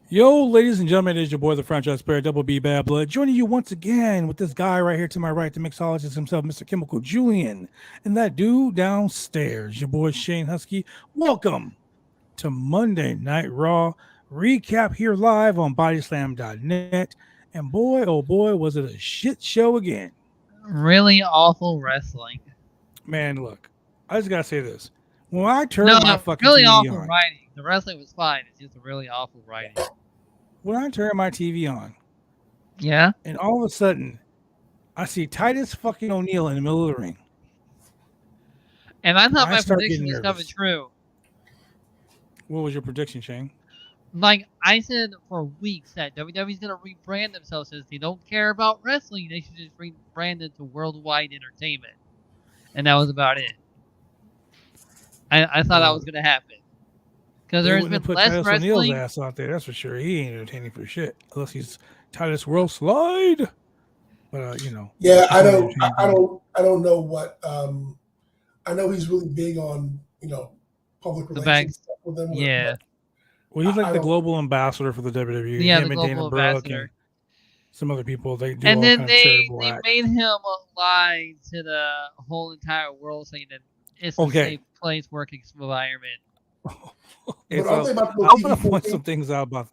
Yo, ladies and gentlemen, it is your boy, the franchise player, Double B Bad Blood, joining you once again with this guy right here to my right, the mixologist himself, Mr. Chemical Julian, and that dude downstairs, your boy Shane Husky. Welcome to Monday Night Raw recap here live on bodyslam.net. And boy, oh boy, was it a shit show again. Really awful wrestling. Man, look, I just gotta say this. When I turn No, my fucking really TV awful on, writing. The wrestling was fine. It's just a really awful writing. when I turn my TV on, Yeah? and all of a sudden, I see Titus fucking O'Neil in the middle of the ring. And I thought I my start prediction getting was coming nervous. true. What was your prediction, Shane? Like, I said for weeks that WWE's going to rebrand themselves as they don't care about wrestling. They should just rebrand it to Worldwide Entertainment. And that was about it. I thought that was going to happen. Because They there's wouldn't been have put less Titus O'Neil's wrestling. ass out there. That's for sure. He ain't entertaining for shit unless he's Titus World Slide. But Yeah, I he's not don't, entertaining I for me. don't, I don't know what. I know he's really big on public The relations back. stuff with them. Yeah. Well, he's like I the don't- global ambassador for the WWE. Yeah, Him the and Dana global Brooke ambassador. and some other people. They do And all then kind of they charitable acts. made him lie to the whole entire world, saying that it's a Okay. safe place, working environment. Okay, But aren't they so about to go I want to TV point 14? some things out about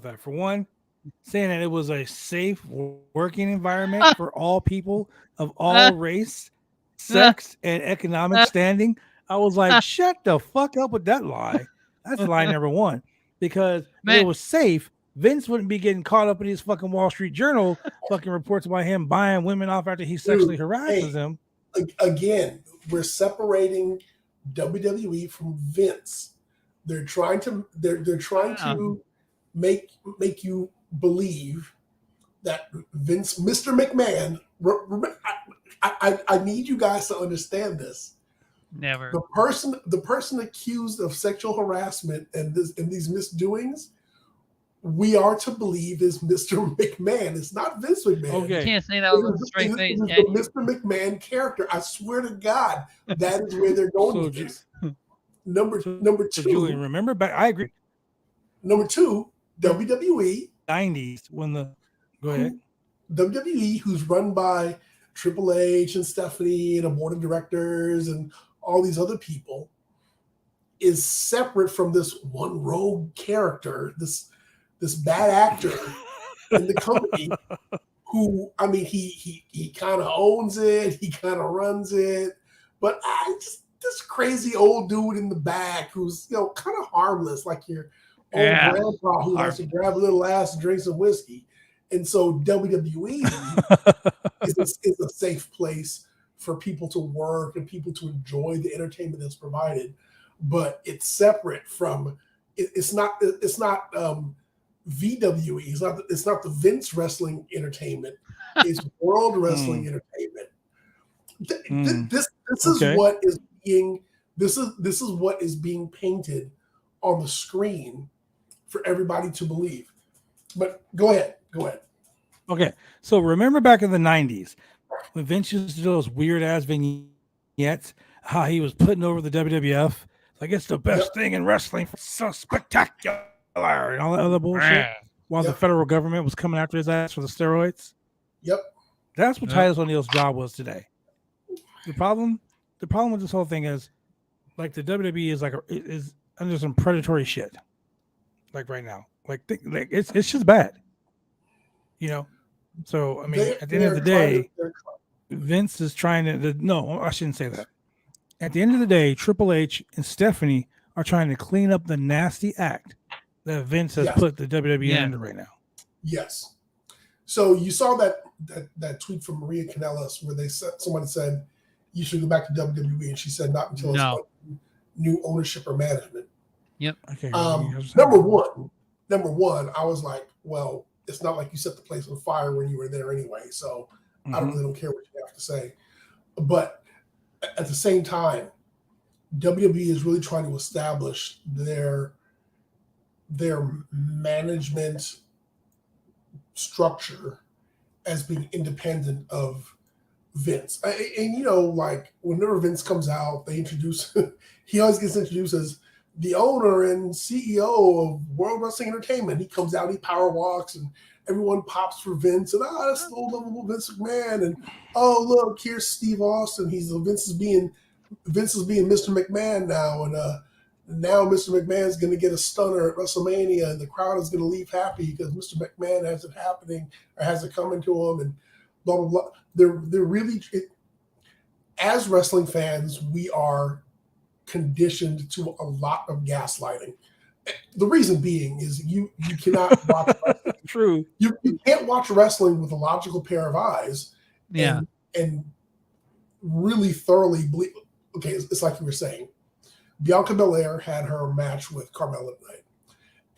that. For one, saying that it was a safe working environment for all people of all race, sex, and economic standing. I was like, shut the fuck up with that lie. That's lie number one. Because if Man. it was safe, Vince wouldn't be getting caught up in these fucking Wall Street Journal fucking reports about him buying women off after he sexually harasses them. Again, we're separating WWE from Vince. They're trying to make you believe that Vince, Mr. McMahon. I need you guys to understand this. Never. The person accused of sexual harassment and these misdoings, we are to believe is Mr. McMahon. It's not Vince McMahon. Okay. You can't say that with a straight face, It can is you? the Mr. McMahon character. I swear to God, that is where they're going with this. Number So Julian, two, remember back? I agree. WWE, 90s when the go ahead. WWE, who's run by Triple H and Stephanie and a board of directors and all these other people, is separate from this one rogue character, this bad actor in the company who, I mean, he kind of owns it, he kind of runs it, but just this crazy old dude in the back who's kind of harmless, like your old grandpa who likes to grab a little ass and drink some whiskey. And so WWE is a safe place for people to work and people to enjoy the entertainment that's provided, but it's separate from. It's not VWE. It's not the Vince Wrestling Entertainment. It's World Wrestling Entertainment. This is what is being. This is what is being painted on the screen for everybody to believe. But go ahead. Okay, so remember back in the 90s when Vince used to do those weird ass vignettes, how he was putting over the WWF, like it's the best thing in wrestling, so spectacular, and all that other bullshit, while the federal government was coming after his ass for the steroids. Yep, that's what Titus O'Neil's job was today. The problem with this whole thing is, like, the WWE is is under some predatory shit, like right now, like it's just bad. So I mean, at the end of the day, Vince is trying to. No, I shouldn't say that. At the end of the day, Triple H and Stephanie are trying to clean up the nasty act that Vince has put the WWE under right now. Yes. So you saw that tweet from Maria Kanellis where somebody said you should go back to WWE, and she said not until it's new ownership or management. Yep. Okay. Number one, I was like, well, it's not like you set the place on fire when you were there anyway, so I really don't care what you have to say. But at the same time, WWE is really trying to establish their management structure as being independent of Vince. And like whenever Vince comes out, they introduce he always gets introduced as the owner and CEO of World Wrestling Entertainment. He comes out, he power walks, and everyone pops for Vince, and that's low level Vince McMahon, and oh look, here's Steve Austin. Vince is being Mr. McMahon now, and now Mr. McMahon is going to get a stunner at WrestleMania, and the crowd is going to leave happy because Mr. McMahon has it happening or has it coming to him, and blah blah blah. They're really, as wrestling fans, we are conditioned to a lot of gaslighting. The reason being is you cannot watch wrestling. True. You can't watch wrestling with a logical pair of eyes. Yeah. And really thoroughly believe. Okay, it's like you were saying. Bianca Belair had her match with Carmella tonight.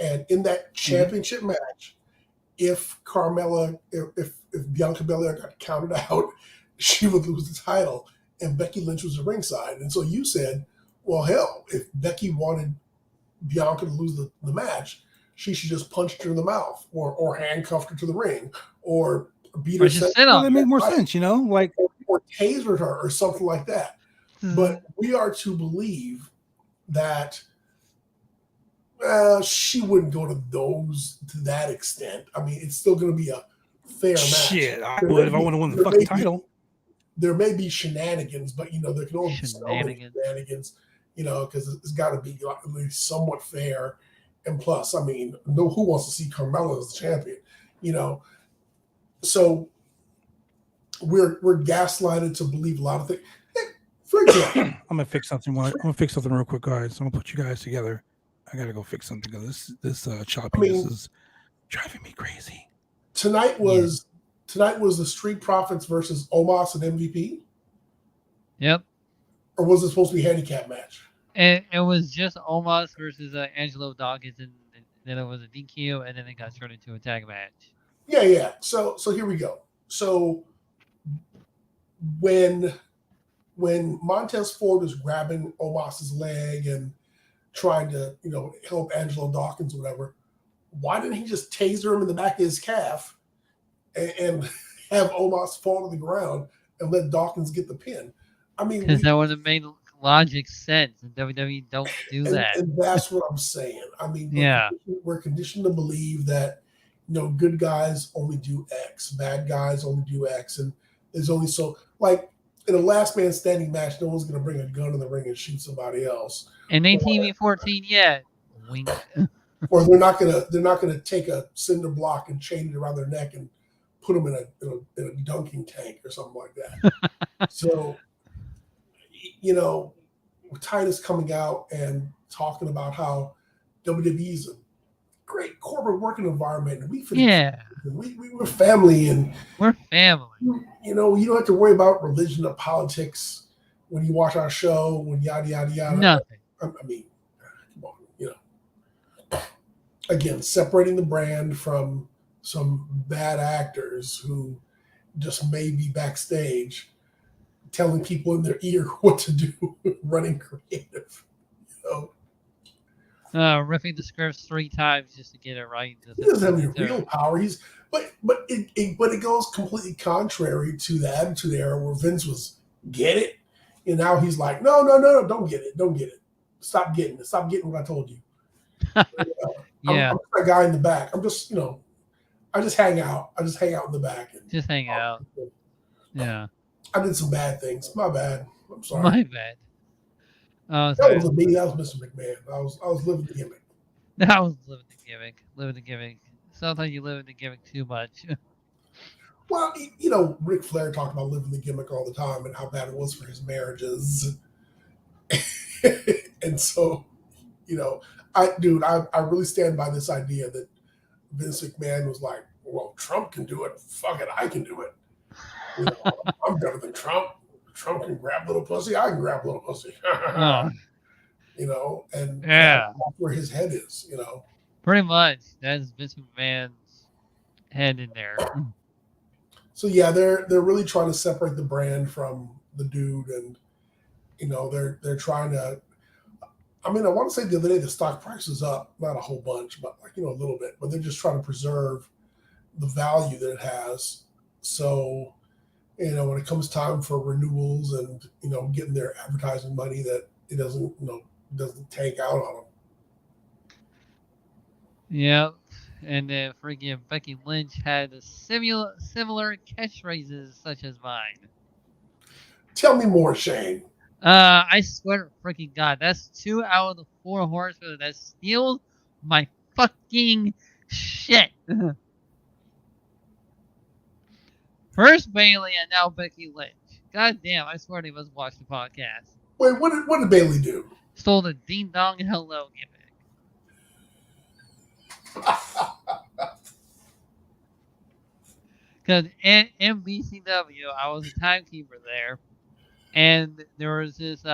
And in that championship match, if Bianca Belair got counted out, she would lose the title. And Becky Lynch was at ringside. And so you said, well, hell, if Becky wanted Bianca to lose the match, she should just punch her in the mouth or handcuffed her to the ring or beat her. That made more sense, like or tasered her or something like that. But we are to believe that she wouldn't go to that extent. I mean, it's still going to be a fair match. Shit, I would if I want to win the fucking title. There may be shenanigans, but there can only be shenanigans. Because it's got to be at least somewhat fair. And plus, I mean, who wants to see Carmella as the champion? So we're gaslighted to believe a lot of things. For example, I'm gonna fix something. I'm gonna fix something real quick, guys. I'm gonna put you guys together. I gotta go fix something because this choppiness is driving me crazy. Tonight was the Street Profits versus Omas and MVP. Yep. Or was it supposed to be a handicap match? And it was just Omas versus Angelo Dawkins, and then it was a DQ, and then it got turned into a tag match. Yeah. So here we go. So when Montez Ford was grabbing Omas's leg and trying to help Angelo Dawkins or whatever, why didn't he just taser him in the back of his calf and have Omas fall to the ground and let Dawkins get the pin? I mean, because that would have made logic sense, and WWE don't do that. And that's what I'm saying. I mean, we're conditioned to believe that good guys only do X, bad guys only do X, and there's only so like in a last man standing match, no one's going to bring a gun in the ring and shoot somebody else. And ain't TV 14 yet. Wink. Or they're not gonna take a cinder block and chain it around their neck and put them in a dunking tank or something like that. So. Titus coming out and talking about how WWE is a great corporate working environment. And we're family and we're family. You don't have to worry about religion or politics when you watch our show, when yada, yada, yada. Nothing. I mean, come on, Again, separating the brand from some bad actors who just may be backstage telling people in their ear what to do, running creative. Ripping the scripts 3 times just to get it right. He doesn't have any real power. But it goes completely contrary to the Attitude Era where Vince was get it, and now he's like, no, don't get it. Stop getting it. Stop getting what I told you. I'm that guy in the back. I'm just I just hang out. I just hang out in the back. And just hang out. Yeah. I did some bad things. My bad. I'm sorry. My bad. That wasn't me. That was Mr. McMahon. I was living the gimmick. I was living the gimmick. Sometimes you live in the gimmick too much. Well, Ric Flair talked about living the gimmick all the time and how bad it was for his marriages. And so, I really stand by this idea that Vince McMahon was like, well, Trump can do it. Fuck it, I can do it. I'm better than Trump. Trump can grab little pussy. I can grab little pussy. And that's where his head is. Pretty much, that's Vince McMahon's head in there. So they're really trying to separate the brand from the dude, and they're trying to. I mean, I want to say the other day the stock price is up, not a whole bunch, but a little bit. But they're just trying to preserve the value that it has. So. When it comes time for renewals and, getting their advertising money, that it doesn't tank out on them. Yep. And then freaking Becky Lynch had similar catchphrases such as mine. Tell me more, Shane. I swear to freaking God, that's 2 out of the 4 horsemen that steals my fucking shit. First Bailey and now Becky Lynch. God damn, I swear they must watch the podcast. Wait, what did Bailey do? Stole the ding dong hello gimmick. Because in BCW, I was a timekeeper there, and there was this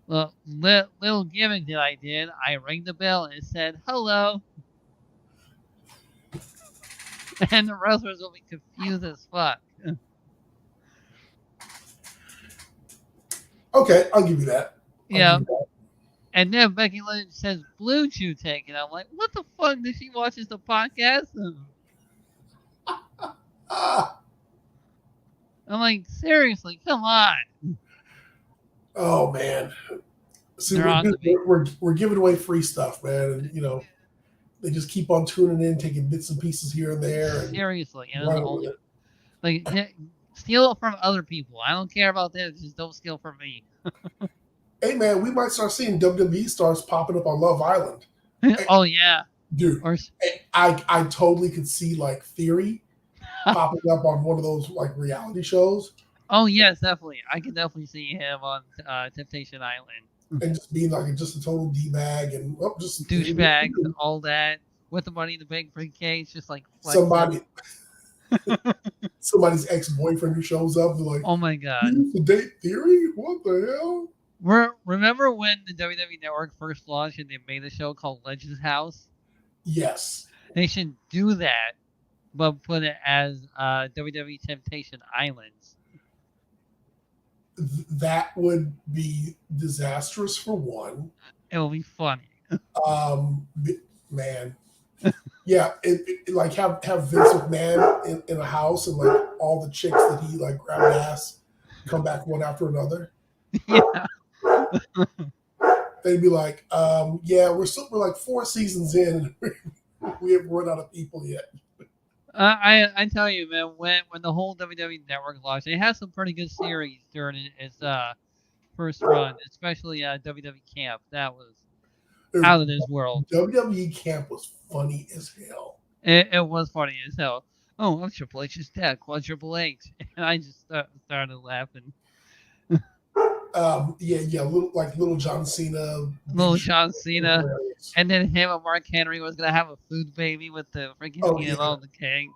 little gimmick that I did. I rang the bell and it said hello, and the wrestlers will be confused as fuck. Okay, I'll give you that. Yeah. And then Becky Lynch says Blue Chew Tank, and I'm like, what the fuck? Did she watches the podcast? I'm like, seriously, come on. Oh man. See, They're on to me. we're giving away free stuff, man, and you know they just keep on tuning in, taking bits and pieces here and there. And Seriously, and running only, with it. like steal it from other people. I don't care about that. Just don't steal from me. Hey man, we might start seeing WWE stars popping up on Love Island. Oh yeah, Dude, or I totally could see like Theory popping up on one of those like reality shows oh yes, definitely. I can definitely see him on Temptation Island. and just being like just a total D-bag and just Douchebag, all that with the money in the bank briefcase, just like flexing. somebody's ex-boyfriend who shows up. They're like, Oh my god. "You used to date Theory? What the hell?" Remember when the WWE Network first launched and they made a show called Legends House? Yes. They should do that, but put it as WWE Temptation Islands. That would be disastrous for one. It will be funny. Man. Yeah, it like have Vince McMahon in a house and like all the chicks that he like grabbed ass come back one after another. Yeah. They'd be like, yeah, we're like 4 seasons in and we haven't run out of people yet. I tell you, man, when the whole WWE Network launched, they had some pretty good series during its first run, especially WWE Camp. That was out of this world. WWE Camp was funny as hell. It was funny as hell. Oh, I'm Triple H's dad, Quadruple H, and I just started laughing. Yeah, little John Cena. Little John Cena. And then him and Mark Henry was gonna have a food baby with the freaking peanut on the cake.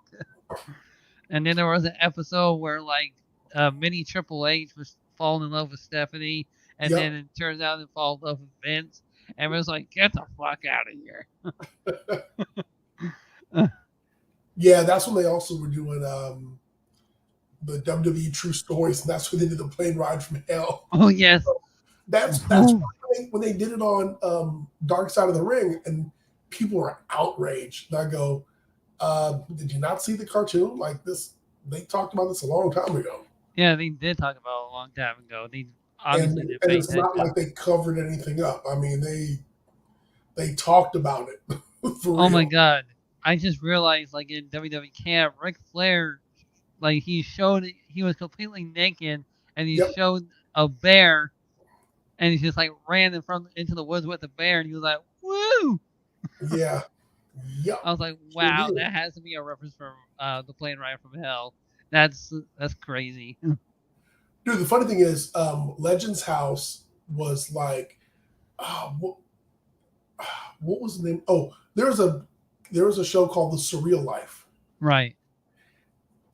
And then there was an episode where like mini Triple H was falling in love with Stephanie, and then it turns out he falls in love with Vince, and it was like, get the fuck out of here. Yeah, that's when they also were doing the WWE True Stories, and that's when they did the plane ride from hell. Oh yes. So that's when they did it on Dark Side of the Ring, and people were outraged. And I go, did you not see the cartoon? Like this, they talked about this a long time ago. Yeah, they did talk about it a long time ago. They obviously and didn't pay it's not like they covered anything up. I mean, they talked about it. For real. My god. I just realized, like, in WWE Camp, Ric Flair, like, he was completely naked, and he showed a bear, and he just, like, ran into the woods with the bear, and he was like, woo! Yeah. Yep. I was like, wow, that has to be a reference from the plane ride from hell. That's crazy. Dude, the funny thing is, Legends House was like, what was the name? Oh, there was a show called The Surreal Life. Right.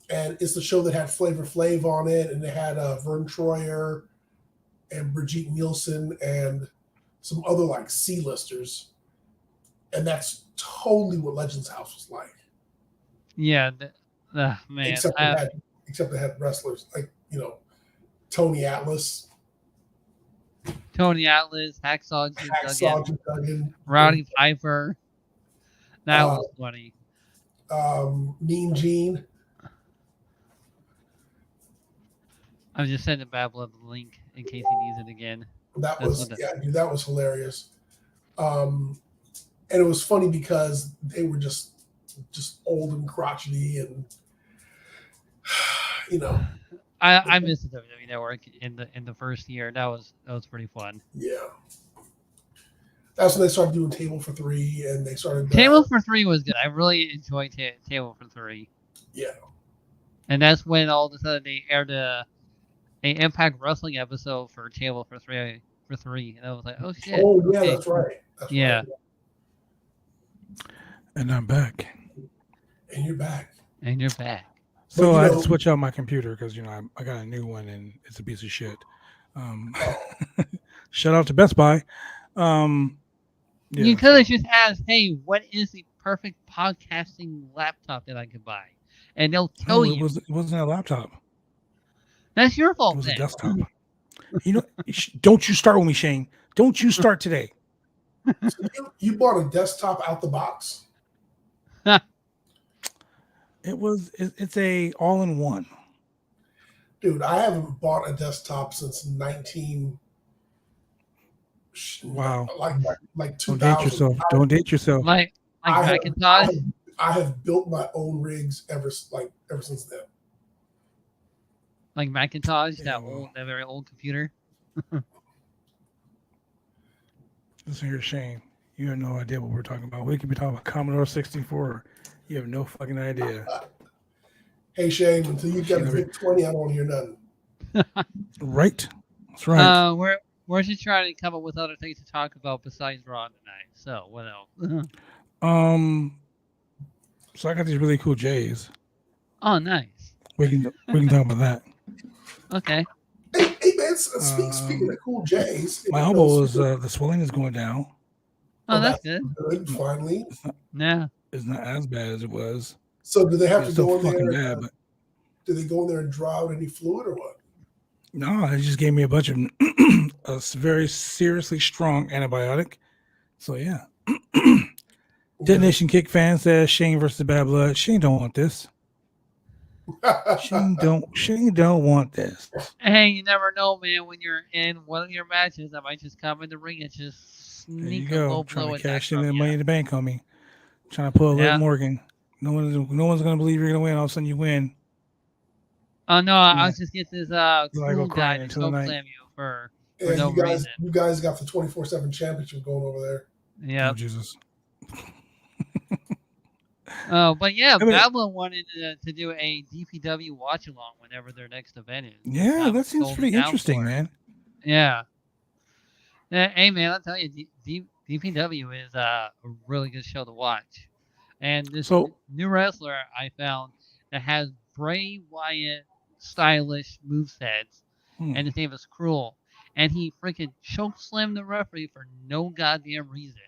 And it's the show that had Flavor Flav on it, and it had Vern Troyer and Brigitte Nielsen and some other like C-listers. And that's totally what Legends House was like. Yeah, man. Except they had wrestlers like, Tony Atlas, Hacksaw Jim Duggan, Rowdy Piper. That was funny. Mean Gene. I'm just sending Babylon the link in case he needs it again. That was hilarious. And it was funny because they were just old and crotchety, and I missed the WWE Network in the first year. That was pretty fun. Yeah. That's when they started doing Table for Three, and they started... Table for Three was good. I really enjoyed Table for Three. Yeah. And that's when all of a sudden they aired an Impact Wrestling episode for Table for Three. And I was like, oh, shit. Oh, yeah, okay. that's right. Yeah. Right. And I'm back. And you're back. So I had to switch out my computer because, I got a new one and it's a piece of shit. Shout out to Best Buy. You could have just asked, hey, what is the perfect podcasting laptop that I could buy? And they'll tell you. It wasn't a laptop. That's your fault. It was a desktop. Don't you start with me, Shane. Don't you start today. So you bought a desktop out the box? It's a all-in-one. Dude, I haven't bought a desktop since 19... Wow. Like 2000. Don't date yourself. Like Macintosh? I have built my own rigs ever since then. Like Macintosh, Yeah, that very old computer. Listen here, Shane. You have no idea what we're talking about. We could be talking about Commodore 64. You have no fucking idea. Hey, Shane, until you get a VIC 20, I don't want to hear nothing. Right. That's right. We're just trying to come up with other things to talk about besides Raw tonight. So what else? So I got these really cool J's. Oh, nice. We can talk about that. Okay. Hey man, speaking of cool J's, my elbow is the swelling is going down. Oh, that's good. Good, finally. It's not as bad as it was. So do they have to go in fucking there? Bad, but do they go in there and draw out any fluid or what? No, they just gave me a bunch of a very seriously strong antibiotic. So yeah. Detonation Kick fan says Shane versus Bad Blood. Shane don't want this. Shane don't want this. Hey, you never know, man. When you're in one of your matches, I might just come in the ring and just sneak a low blow trying to cash in that the money in the bank on me. Trying to pull a Liv Morgan. No one's gonna believe you're gonna win. All of a sudden you win. Oh no, I was just get this cool guy to choke slam you for no reason. You guys got the 24/7 championship going over there. Yeah. Oh Jesus. But yeah, Babylon wanted to do a DPW watch along whenever their next event is. Yeah, that seems pretty interesting, man. Yeah. Hey man, I'll tell you, DPW is a really good show to watch. And this new wrestler I found that has Bray Wyatt stylish movesets, and his name is Cruel. And he freaking chokeslammed the referee for no goddamn reason.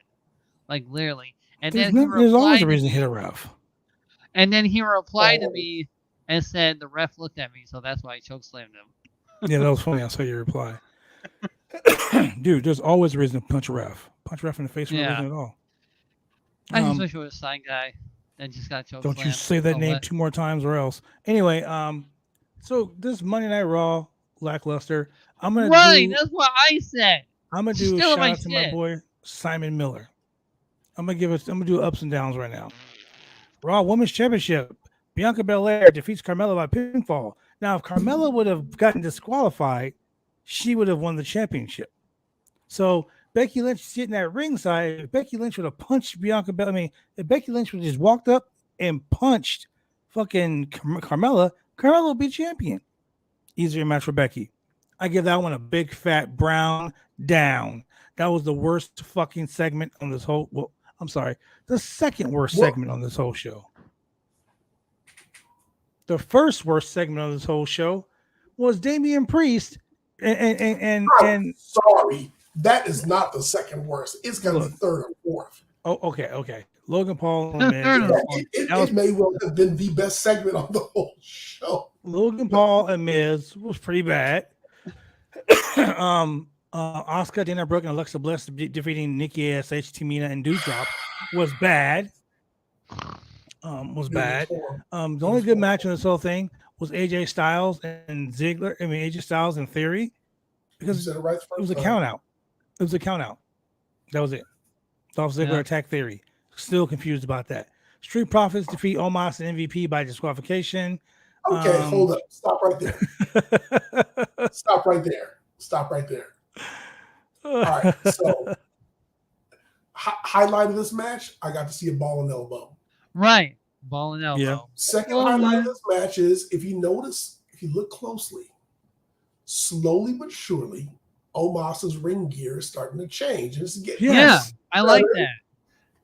Like literally. And there's always a reason to hit a ref. And then he replied to me and said the ref looked at me, so that's why I chokeslammed him. Yeah, that was funny. I saw your reply. Dude, there's always a reason to punch a ref. Punch a ref in the face for no reason at all. I just wish it was a sign guy that just got chokeslammed. Don't you say that name 2 more times or else. Anyway, so this Monday Night Raw lackluster. That's what I said. I'm gonna do a shout out to my boy Simon Miller. I'm gonna do ups and downs right now. Raw Women's Championship. Bianca Belair defeats Carmella by pinfall. Now, if Carmella would have gotten disqualified, she would have won the championship. So Becky Lynch sitting at ringside. If Becky Lynch would have punched Bianca Belair, if Becky Lynch would have just walked up and punched fucking Carmella would be champion. Easier match for Becky. I give that one a big fat brown down. That was the worst fucking segment on this whole. Well, I'm sorry, the second worst segment on this whole show. The first worst segment on this whole show was Damian Priest and sorry, that is not the second worst. It's gonna be third or fourth. Oh, okay. Logan Paul and Miz. It may well have been the best segment on the whole show. Logan Paul and Miz was pretty bad. Asuka, Dana Brooke, and Alexa Bliss defeating Nikki ASH, Tamina, and Doudrop was bad. The only good match in this whole thing was AJ Styles and Ziggler. AJ Styles and Theory, because it was a count out. That was it. That's Dolph Ziggler attack theory. Still confused about that. Street Profits defeat Omas and MVP by disqualification. Okay, hold up. Stop right there. Stop right there. Stop right there. All right. So, highlight of this match, I got to see a ball and elbow. Right. Ball and elbow. Yeah. Second highlight of this match is, if you notice, if you look closely, slowly but surely, Omas's ring gear is starting to change. It's getting I like that.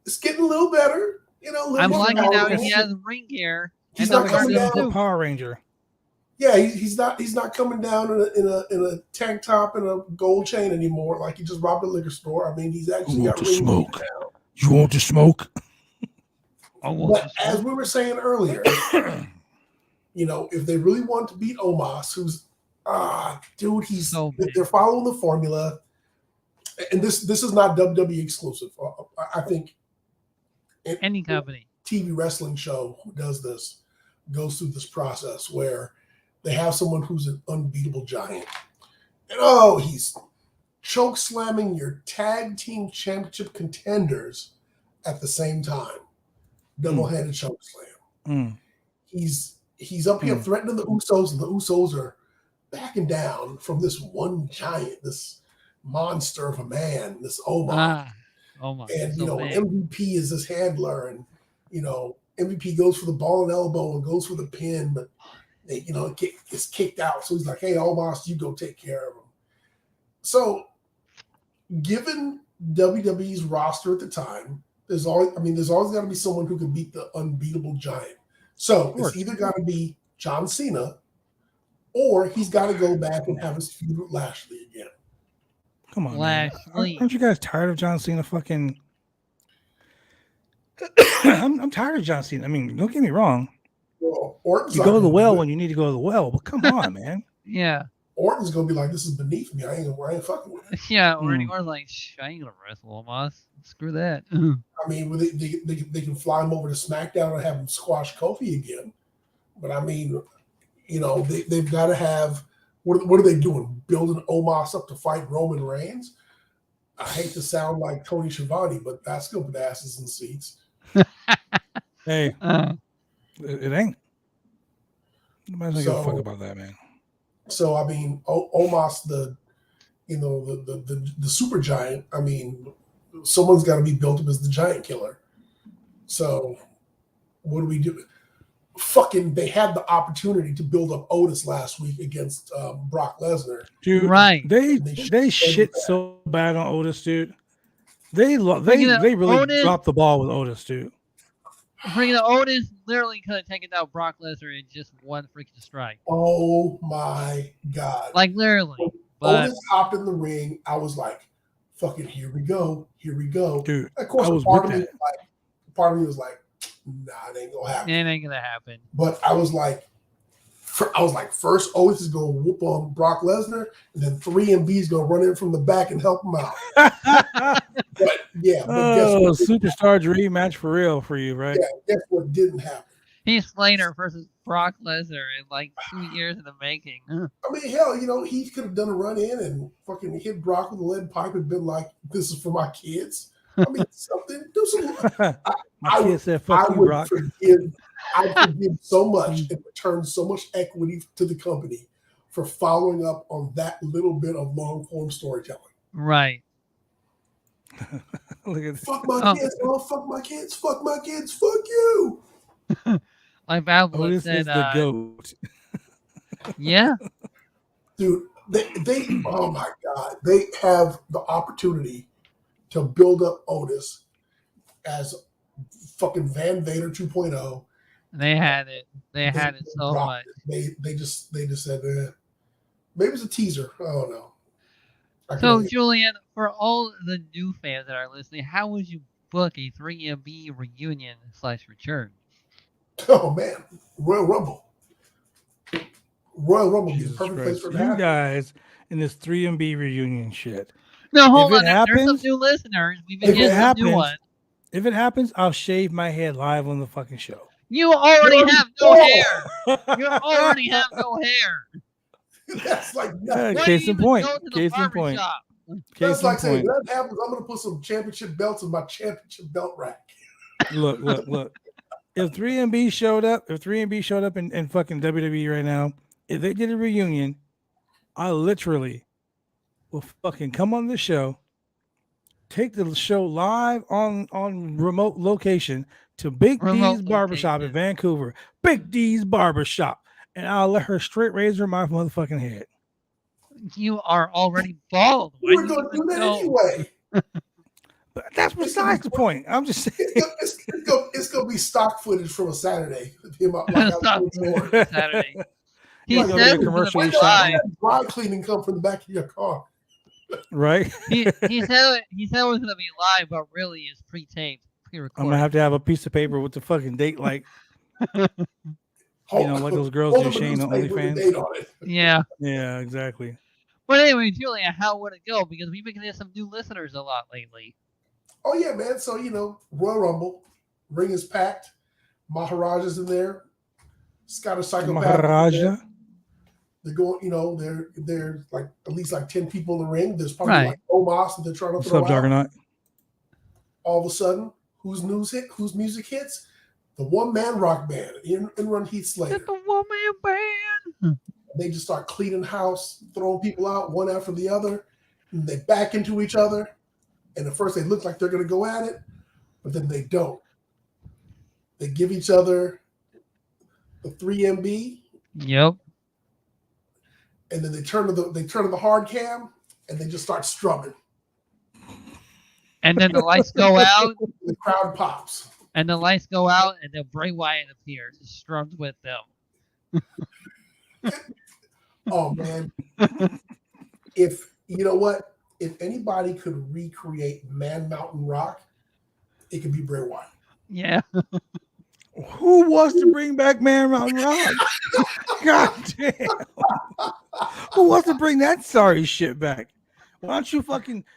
It's getting a little better. You know, I'm liking how he has ring gear. He's not coming down. Power Ranger. Yeah, he's not coming down in a tank top and a gold chain anymore like he just robbed a liquor store. I mean, he's actually got ring smoke. gear now. You want to smoke? But as we were saying earlier, you know, if they really want to beat Omas, who's dude, he's so they're following the formula, and this is not WWE exclusive. I think any company, TV wrestling show who does this goes through this process where they have someone who's an unbeatable giant, and he's choke slamming your tag team championship contenders at the same time. Double-handed choke slam. He's up here threatening the Usos, and the Usos are backing down from this one giant, this monster of a man, this Omas. And you know, MVP is this handler, and you know, MVP goes for the ball and elbow and goes for the pin, but it gets kicked out. So he's like, "Hey, Omas, you go take care of him." So, given WWE's roster at the time, there's always got to be someone who can beat the unbeatable giant. So it's either got to be John Cena, or he's got to go back and have his feud with Lashley again. Come on, Lashley. Aren't you guys tired of John Cena? Fucking, I'm tired of John Cena. I mean, don't get me wrong. Well, you go to the well when you need to go to the well, but come on, man. Yeah. Orton's gonna be like, "This is beneath me. I ain't fucking with it." Yeah, or anyone's like, "I ain't gonna wrestle Omas. Screw that." I mean, they can fly him over to SmackDown and have him squash Kofi again. But I mean, you know, they've got to have what are they doing? Building Omas up to fight Roman Reigns? I hate to sound like Tony Schiavone, but that's gonna put asses in seats. Hey, it ain't. Nobody's gonna give a fuck about that, man. So I mean, Omas, the super giant. I mean, someone's got to be built up as the giant killer. So what do we do? Fucking, they had the opportunity to build up Otis last week against Brock Lesnar. Dude, right? They shit so bad on Otis, dude. They really dropped the ball with Otis, dude. Bringing Otis literally could have taken out Brock Lesnar in just one freaking strike. Oh my god! Like literally. When Otis hopped in the ring, I was like, "Fucking here we go, dude." Of course, part of me was like, "Nah, it ain't gonna happen." It ain't gonna happen. But I was like, first Otis is gonna whoop on Brock Lesnar, and then 3MB is gonna run in from the back and help him out. But guess what? Superstar dream match for real for you, right? Yeah, guess what didn't happen? Heath Slater versus Brock Lesnar in like 2 years in the making. I mean, hell, you know, he could have done a run in and fucking hit Brock with a lead pipe and been like, "This is for my kids." I mean, something. Do something. My kids said, "Fuck you, Brock." I forgive so much and return so much equity to the company for following up on that little bit of long form storytelling. Right. Look at this. Fuck my kids. Oh, fuck my kids. Fuck my kids. Fuck you. Like Babylon said, is the GOAT. Yeah. Dude, they oh my God. They have the opportunity to build up Otis as fucking Van Vader 2.0. They had it. They had it so much. They just said, maybe it's a teaser. I don't know. So, Julian, for all the new fans that are listening, how would you book a 3MB reunion / return? Oh, man. Royal Rumble. Royal Rumble is the perfect place for you guys in this 3MB reunion shit. No, hold on. There's some new listeners. We've been getting some new ones. If it happens, I'll shave my head live on the fucking show. You already have no hair. You already have no hair. That's like case in point. Case in point. That's Case like in saying, point. when that happens, I'm going to put some championship belts in my championship belt rack. Look. If 3MB showed up, in fucking WWE right now, if they did a reunion, I literally will fucking come on the show, take the show live on remote location to Big D's Barbershop in Vancouver. Big D's Barbershop. And I'll let her straight razor my motherfucking head. You are already bald. We were going to do that anyway. But that's besides the point. I'm just saying. It's going to be stock footage from a Saturday. Saturday. He Like, said commercial dry cleaning come from the back of your car. Right? he said it was gonna be live, but really it's pre-taped, pre-recorded. I'm gonna have a piece of paper with the fucking date, like like those girls do Shane on OnlyFans. Yeah, exactly. But anyway, Julian, how would it go? Because we've been getting some new listeners a lot lately. Oh yeah, man. So Royal Rumble, ring is packed. Maharaja's in there. Scottish Psychopath. Maharaja. They're going, they're like at least like 10 people in the ring. There's probably like Omas that they're trying to throw out. Juggernaut? All of a sudden, whose music hits? The one-man rock band, in run Heath Slater. The one-man band. They just start cleaning house, throwing people out one after the other, and they back into each other. And at first they look like they're going to go at it, but then they don't. They give each other the 3MB. Yep. And then they turn to the hard cam, and they just start strumming. And then the lights go out. The crowd pops. And the lights go out, and then Bray Wyatt appears, strummed with them. Oh man! If you know what, if anybody could recreate Man Mountain Rock, it could be Bray Wyatt. Yeah. Who wants to bring back Man Mountain Rock? God damn. Who wants to bring that sorry shit back? Why don't you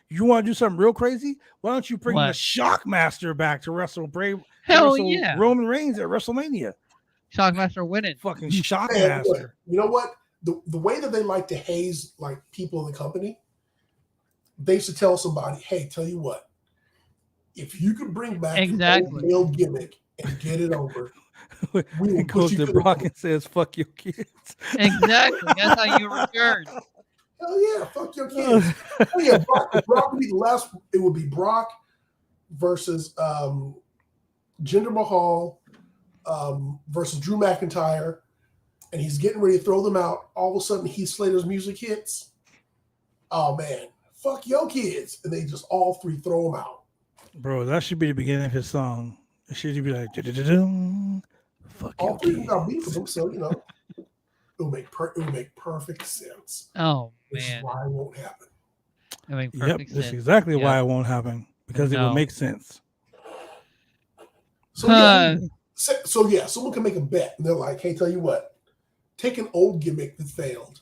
you want to do something real crazy? Why don't you bring the Shockmaster back to wrestle Roman Reigns at WrestleMania? Shockmaster winning. Fucking Shockmaster. You know what? The way that they like to haze like people in the company, they used to tell somebody, hey, tell you what, if you could bring back the male gimmick and get it over, we will goes to Brock and says, fuck your kids. Exactly. That's how you return. Hell yeah, fuck your kids. Oh yeah, Brock would be the last. It would be Brock versus Jinder Mahal versus Drew McIntyre, and he's getting ready to throw them out. All of a sudden, Heath Slater's music hits. Oh man, fuck your kids, and they just all three throw them out. Bro, that should be the beginning of his song. It should be like, fuck all your three kids. got beef with them, so it would make perfect sense. Oh Which man, is why it won't happen. Yep, that's exactly why it won't happen, because it would make sense. So yeah, someone can make a bet, and they're like, "Hey, tell you what, take an old gimmick that failed,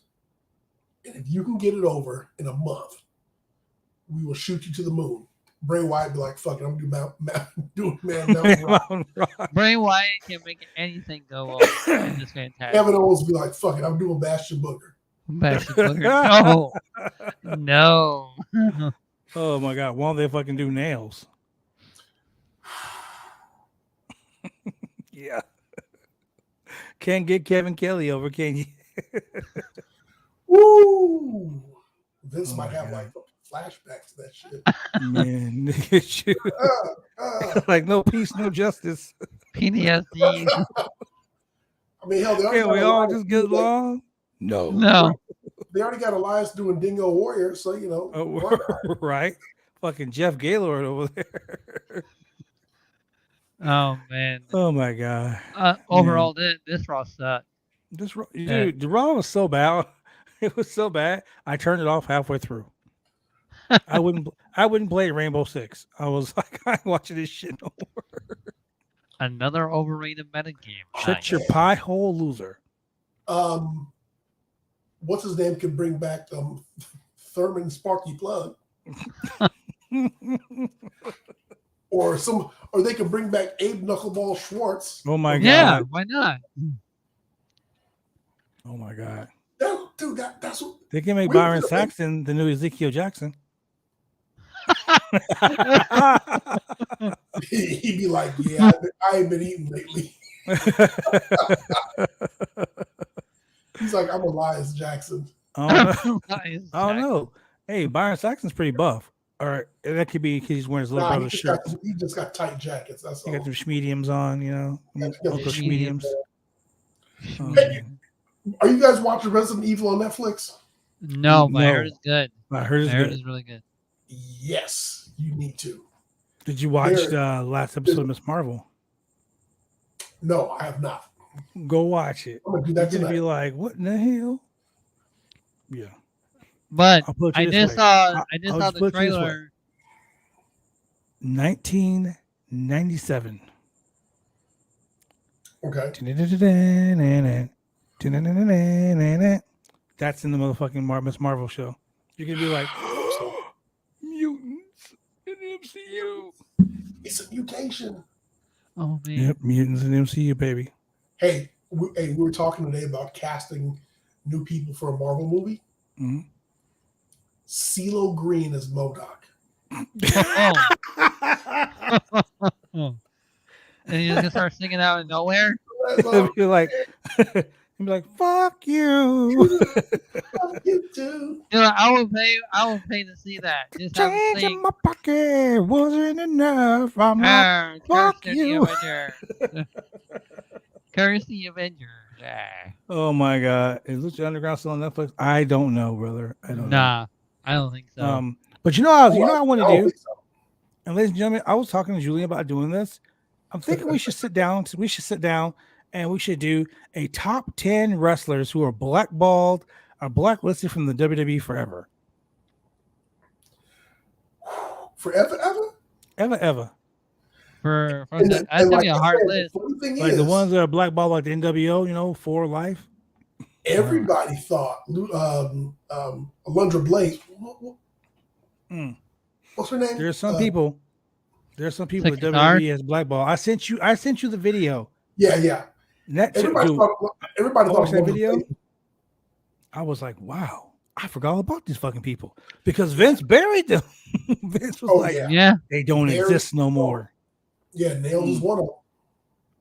and if you can get it over in a month, we will shoot you to the moon." Bray Wyatt be like, "Fuck it, I'm gonna do Man Mountain Rock." Bray Wyatt can make anything go over. It's just fantastic. Kevin Owens be like, "Fuck it, I'm doing Bastion Booger." Bastion Booger. No. Oh my God, why don't they fucking do nails? Yeah. Can't get Kevin Kelly over, can you? Woo! Vince might have like flashbacks to that shit. Man, look at you. Like no peace, no justice. PTSD. I mean, hell, we all just get along. No. They already got Elias doing Dingo Warrior, so right? Fucking Jeff Gaylord over there. Oh man. Oh my God. Overall, this Raw sucked. Dude, the Raw was so bad. It was so bad. I turned it off halfway through. I wouldn't play Rainbow Six. I was like, I ain't watching this shit no more. Another overrated metagame. Shut your pie hole, loser. What's his name could bring back Thurman Sparky Plug. Or they could bring back Abe Knuckleball Schwartz. Oh my God. Yeah, why not? Oh my God. Dude, that's what they can make Byron Saxton the new Ezekiel Jackson. He'd be like, "Yeah, I ain't been eating lately." He's like, "I'm Elias Jackson." I don't know. Hey, Byron Saxon's pretty buff. Or that could be because he's wearing his little brother's shirt. He just got tight jackets. That's all. He got some schmediums on, local schmediums. Hey, are you guys watching Resident Evil on Netflix? No, but I heard it's good. I heard it's really good. Yes, you need to. Did you watch the last episode of Ms. Marvel? No, I have not. Go watch it. I'm gonna do that You're gonna tonight. be like, what in the hell? Yeah. But I just saw the trailer. 1997. Okay. That's in the motherfucking Miss Marvel show. You're gonna be like, mutants in the MCU. It's a mutation. Oh man. Yep, mutants in the MCU, baby. Hey, we were talking today about casting new people for a Marvel movie. Mm-hmm. CeeLo Green as MODOK. And you're gonna start singing out of nowhere. You're like, you'd be like, "Fuck you." Fuck you too. I would pay to see that. Just have him Change sing. in my pocket wasn't enough. I'm like, fuck you. Curse the Avenger. Oh my god, is Lucha Underground still on Netflix? I don't know, brother. I don't know. Nah, I don't think so. But you know what I want to do. So. And ladies and gentlemen, I was talking to Julian about doing this. I'm thinking we should sit down. And we should do a top 10 wrestlers who are blackballed or blacklisted from the WWE forever. Forever, ever? Ever. That's gonna be a hard list. Like the ones that are blackballed, like the NWO, for life. Everybody thought Alundra Blaze. What's her name? There are some people that WWE has blackballed. I sent you the video. Yeah. Everybody thought that video. I was like, wow, I forgot all about these fucking people because Vince buried them. Vince was they don't exist no more. Yeah, Nails was one of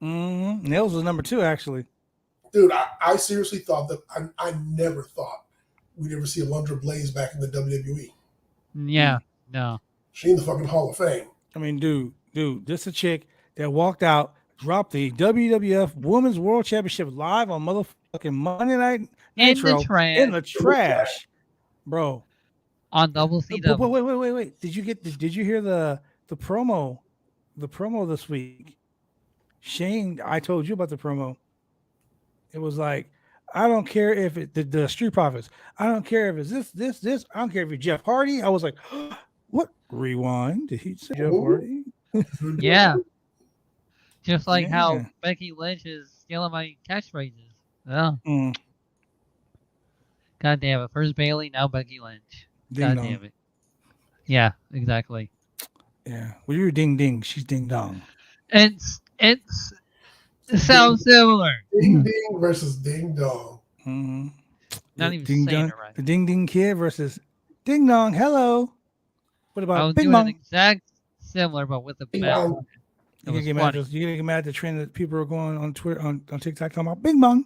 them. Nails was number 2, actually. Dude, I seriously thought that I never thought we'd ever see Alundra Blaze back in the WWE. Yeah, no. She in the fucking Hall of Fame. I mean, dude, this a chick that walked out, dropped the WWF Women's World Championship live on motherfucking Monday Night Nitro in the trash, bro. On double CW. Wait. Did you hear the promo? The promo this week. Shane, I told you about the promo. It was like, I don't care if the Street Profits. I don't care if it's this. I don't care if you're Jeff Hardy. I was like, what? Rewind. Did he say Jeff Hardy? Yeah. Just like how Becky Lynch is stealing my catchphrases. Oh. God damn it. First Bailey, now Becky Lynch. God damn it. Yeah, exactly. Yeah. Well, you're ding ding. She's ding dong. It sounds similar. Ding ding versus ding dong. Mm-hmm. Not even saying it right. The ding ding kid versus ding dong. Hello. What about I was Bing doing Bong? an exact similar, but with the bell. You gonna get mad at the trend that people are going on Twitter on TikTok talking about Bing Bong?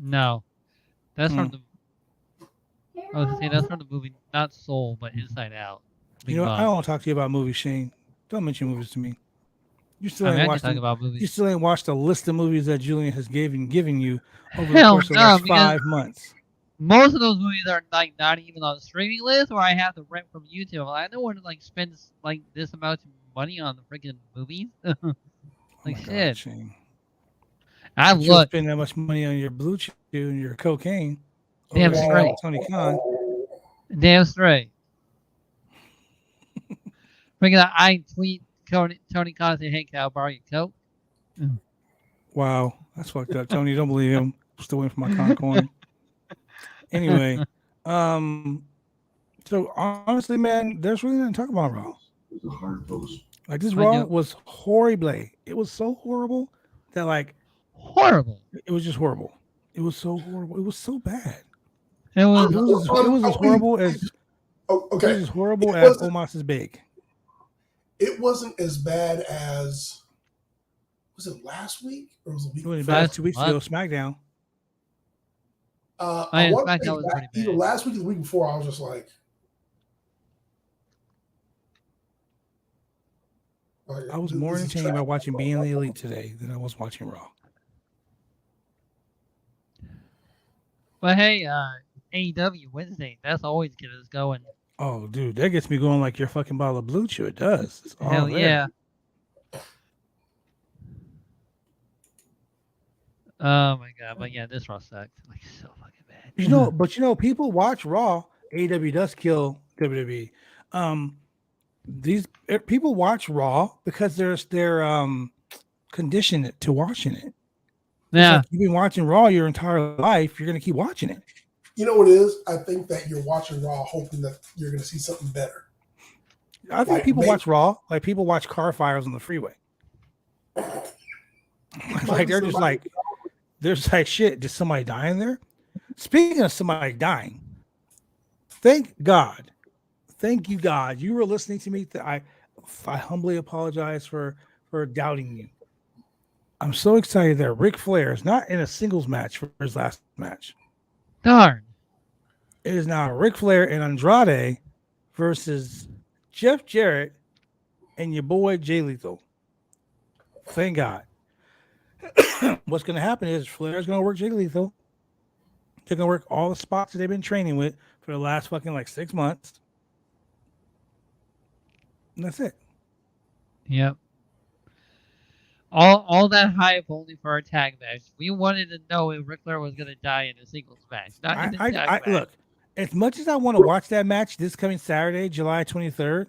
No, that's from the. I was gonna say that's from the movie, not Soul, but Inside Out. Bing Bong. I don't want to talk to you about movies, Shane. Don't mention movies to me. You still ain't watched about movies. You still ain't watched the list of movies that Julian has given you over the course of the last 5 months. Most of those movies are not even on the streaming list, or I have to rent from YouTube. I don't want to spend this amount of money on the freaking movies. Shit. Shane. I've looked. You spend that much money on your blue chew and your cocaine. Damn straight. Tony Khan. Damn straight. Freaking I tweet Tony Khan and say, "Hey, can I borrow your coke?" Wow, that's fucked up. Tony, don't believe him. I'm still waiting for my con coin. Anyway, so honestly, man, there's really nothing to talk about Raw. Like this Raw was horrible. It was so horrible that horrible. It was just horrible. It was so horrible. It was so bad. It was as horrible as Oh, It okay. was as horrible It as wasn't- Omas is big. It wasn't as bad as, was it last week or was it the week It was before? bad Last 2 weeks month. ago, SmackDown. I want to SmackDown say was pretty bad. either last week or the week before. I was just like, I was more entertained by watching Being the Elite today than I was watching Raw. But hey, AEW Wednesday, that's always getting us going. Oh, dude, that gets me going like your fucking bottle of Blue Chew. It does. It's all Hell there. yeah. Oh my god, but yeah, this Raw sucked. Like so fucking bad. You know, but you know, people watch Raw. AEW does kill WWE. People watch Raw because they're conditioned to watching it. Yeah. Like you've been watching Raw your entire life. You're gonna keep watching it. You know what it is? I think that you're watching Raw hoping that you're going to see something better. I think people watch Raw like people watch car fires on the freeway. Like they're just like, there's like shit. Did somebody die in there? Speaking of somebody dying, thank God, thank you God, you were listening to me. I humbly apologize for doubting you. I'm so excited that Ric Flair is not in a singles match for his last match. Darn. It is now Ric Flair and Andrade versus Jeff Jarrett and your boy Jay Lethal. Thank God. What's going to happen is Flair's going to work Jay Lethal. They're going to work all the spots that they've been training with for the last fucking like 6 months. And that's it. Yep. All that hype only for a tag match. We wanted to know if Ric Flair was going to die in a singles match, not in a tag match. Look, as much as I want to watch that match this coming Saturday, July 23rd,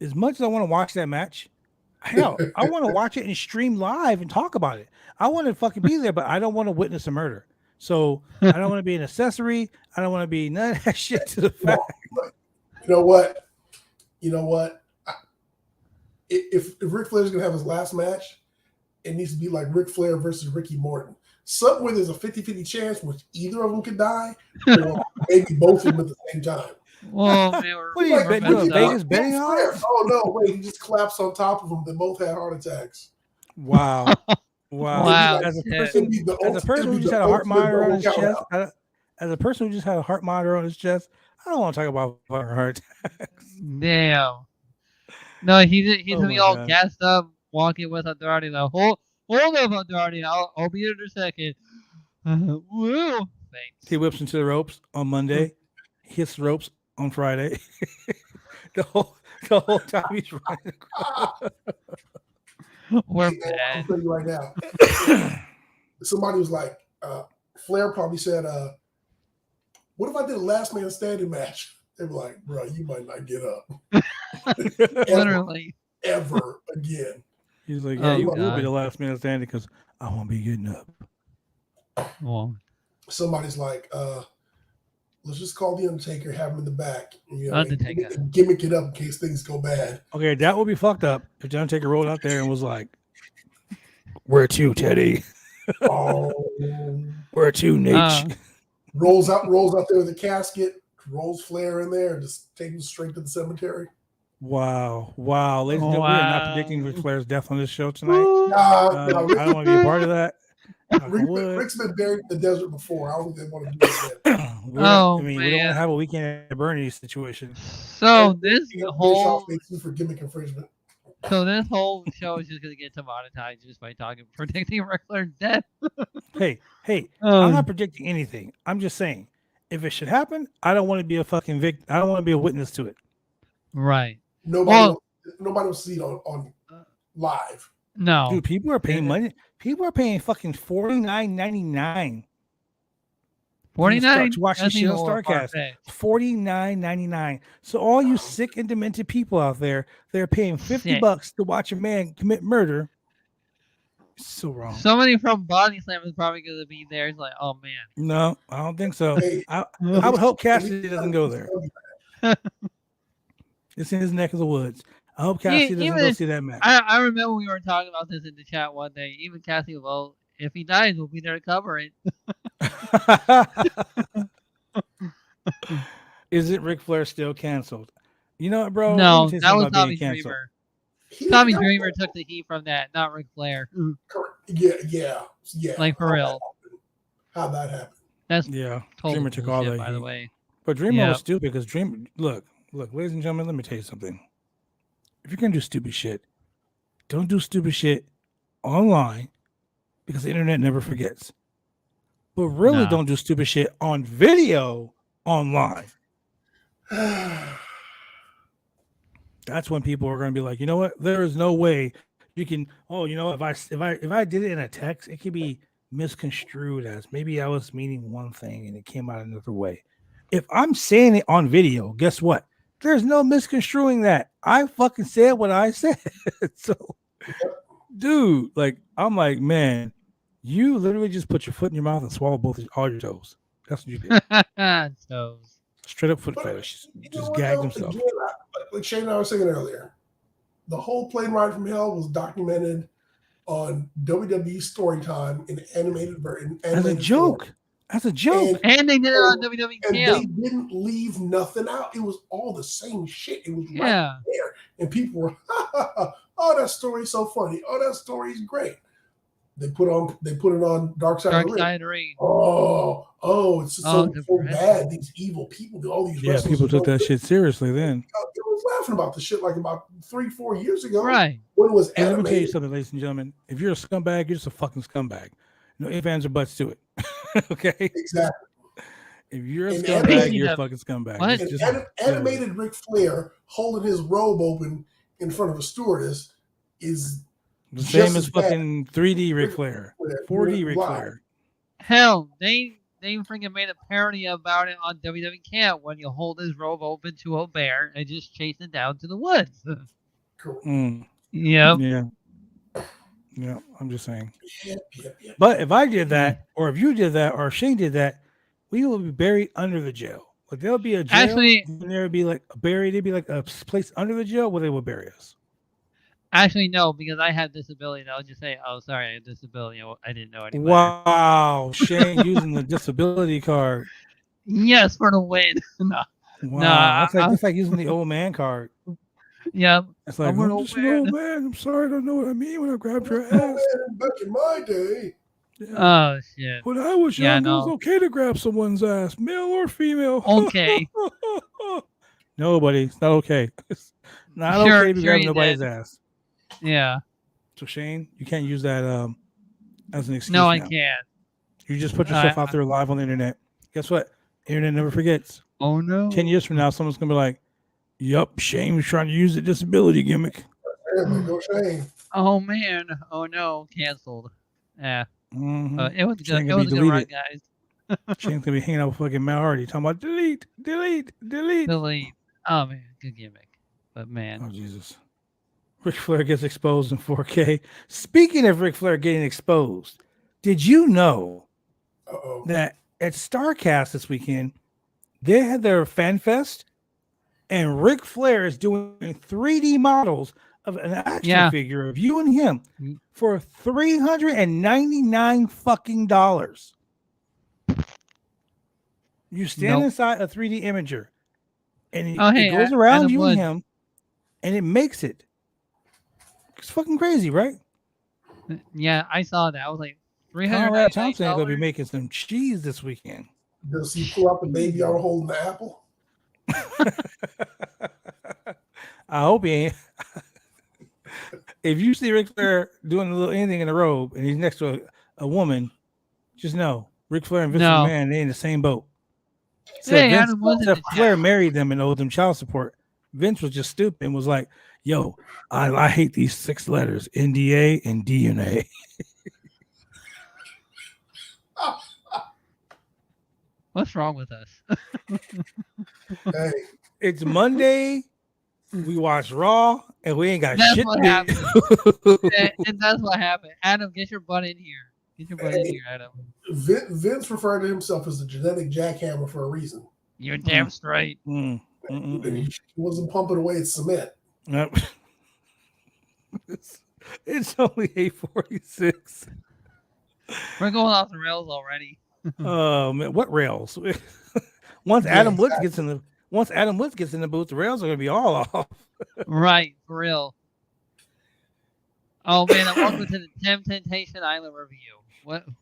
as much as I want to watch that match, hell, I want to watch it and stream live and talk about it. I want to fucking be there, but I don't want to witness a murder. So I don't want to be an accessory. I don't want to be none of that shit to the fact. You know what? If Ric Flair's going to have his last match, it needs to be like Ric Flair versus Ricky Morton. Something where there's a 50-50 chance which either of them could die, or maybe both of them at the same time. Well, man, What are you betting on? Vegas betting on it? Oh, no, wait, he just collapsed on top of them. They both had heart attacks. Wow. Wow. As a person who just had a heart monitor on his chest, as a person who just had a heart monitor on his chest, I don't want to talk about heart attacks. Damn. No, he's gonna be all God. gassed up, walking with Andrade. Like, hold up, Andrade. I'll be there in a second. Woo. Thanks. He whips into the ropes on Monday. He hits the ropes on Friday. the whole time he's running. We're I'll bad. tell you right now. Somebody was like, Flair probably said, what if I did a last man standing match? They were like, bro, you might not get up. Literally. Ever again. He's like, yeah, Oh, you will God. be the last man standing because I won't be getting up. Well, Somebody's like, let's just call the Undertaker, have him in the back, and, Undertaker. and gimmick it up in case things go bad. Okay, that would be fucked up if the Undertaker rolled out there and was like, "Where to, Teddy? Oh, Where to, Nate?" rolls out there with a casket, rolls Flair in there, and just take him straight to the cemetery. Wow. Ladies and gentlemen, we're not predicting Ric Flair's death on this show tonight. No, I don't want to be a part of that. Rick's been buried in the desert before. I don't think they want to do this yet. We don't want to have a weekend at Bernie's situation. So this whole whole for gimmick infringement. show is just gonna get demonetized just by predicting Ric Flair's death. Hey, I'm not predicting anything. I'm just saying, if it should happen, I don't want to be a fucking victim. I don't want to be a witness to it. Right. Nobody will see it on live. No. Dude, people are paying money. People are paying fucking $49.99. 49 to watch this shit on Starcast. $49.99. So all you sick and demented people out there, they're paying $50 to watch a man commit murder. It's so wrong. Somebody from Body Slam is probably gonna be there. It's like, oh man. No, I don't think so. Hey, I would hope Cassidy doesn't go there. It's in his neck of the woods. I hope Cassidy doesn't go see that match. I remember we were talking about this in the chat one day. Even Cassidy, well, if he dies, we'll be there to cover it. Isn't Ric Flair still canceled? You know what, bro? No, Let me tell you that something was about Tommy being canceled. Dreamer. Tommy Dreamer took the heat from that, not Ric Flair. Yeah. Like for real. How'd that happen? That's Yeah, total Dreamer took all bullshit, that by the heat. way. But Dreamer Yep. was stupid because Dreamer. Look, ladies and gentlemen, let me tell you something. If you're gonna do stupid shit, don't do stupid shit online because the internet never forgets. But really, Nah. don't do stupid shit on video online. That's when people are going to be like, you know what? There is no way you can. Oh, you know, if I did it in a text, it could be misconstrued as maybe I was meaning one thing and it came out another way. If I'm saying it on video, guess what? There's no misconstruing that. I fucking said what I said. So, dude, like, I'm like, man, you literally just put your foot in your mouth and swallow all your toes. That's what you did. Toes. Straight up foot fetish. Just gagged himself. Again, like Shane and I were saying earlier, the whole plane ride from hell was documented on WWE Story Time in animated version. As a joke. As a joke. And they did it on WWE And Camp. they didn't leave nothing out. It was all the same shit. It was right there. And people were, oh, that story's so funny. Oh, that story's great. They put it on Dark Side of the Ring. Oh, it's so bad. These evil people, all these wrestlers. Yeah, people took that shit seriously then. They was laughing about the shit like about 3-4 years ago. Right. When it was animated. Let me tell you something, ladies and gentlemen. If you're a scumbag, you're just a fucking scumbag. No ifs, ands, or buts to it. Okay? Exactly. If you're a scumbag, you're a fucking scumbag. What? Animated Ric Flair holding his robe open in front of a stewardess is the same as fucking 3D Ric Flair, 4D Ric Flair. Hell, they freaking made a parody about it on WWE Camp when you hold his robe open to a bear and just chase it down to the woods. Cool. Yep. Yeah, I'm just saying. Yep. But if I did that, or if you did that, or if Shane did that, we will be buried under the jail. Like there'll be a jail, actually, and there would be like there'd be like a place under the jail where they would bury us. Actually, no, because I have disability. And I'll just say, "Oh, sorry, I have disability. I didn't know anybody." Wow, Shane using the disability card. Yes, for the win. No. Wow, that's like using the old man card. Yep. It's like, I'm just an old man. I'm sorry, I don't know what I mean when I grabbed your ass. Back in my day. Yeah. Oh, shit. When I was young, it was okay to grab someone's ass, male or female. Okay. No, buddy, it's not okay. It's not okay to be grabbing nobody's ass. Yeah. So, Shane, you can't use that as an excuse. No, I can't. You just put yourself out there live on the internet. Guess what? The internet never forgets. Oh, no. 10 years from now, someone's going to be like, yup, Shane was trying to use the disability gimmick. Go Shane. Oh, man. Oh, no. Canceled. Yeah. Mm-hmm. It was good. It was a good run, guys. Shane's going to be hanging out with fucking Mal Hardy talking about delete. Oh, man. Good gimmick. But, man. Oh, Jesus. Ric Flair gets exposed in 4K. Speaking of Ric Flair getting exposed, did you know that at StarCast this weekend, they had their fan fest, and Ric Flair is doing 3D models of an action figure of you and him for $399 fucking dollars. You stand inside a 3D imager, and it goes around you and him, and it makes it. It's fucking crazy, right? Yeah, I saw that. I was like, $300. Thompson is going to be making some cheese this weekend. Does he pull out the baby out holding the apple? I hope he ain't. If you see Ric Flair doing a little anything in a robe and he's next to a woman, just know Ric Flair and Vince McMahon, they in the same boat. So Vince Flair married them and owed them child support. Vince was just stupid and was like, yo, I hate these 6 letters, NDA and DNA. What's wrong with us? Hey. It's Monday. We watch Raw, and we ain't got shit to do. And that's what happened. Adam, get your butt in here. Get your butt in here, Adam. Vince referred to himself as the genetic jackhammer for a reason. You're damn straight. He wasn't pumping away at cement. Nope. It's only 8:46. We're going off the rails already. Oh man, what rails? Once Adam Woods gets in once Adam Woods gets in the booth, the rails are gonna be all off. Right, for real. Oh man, welcome to the Temptation Island review.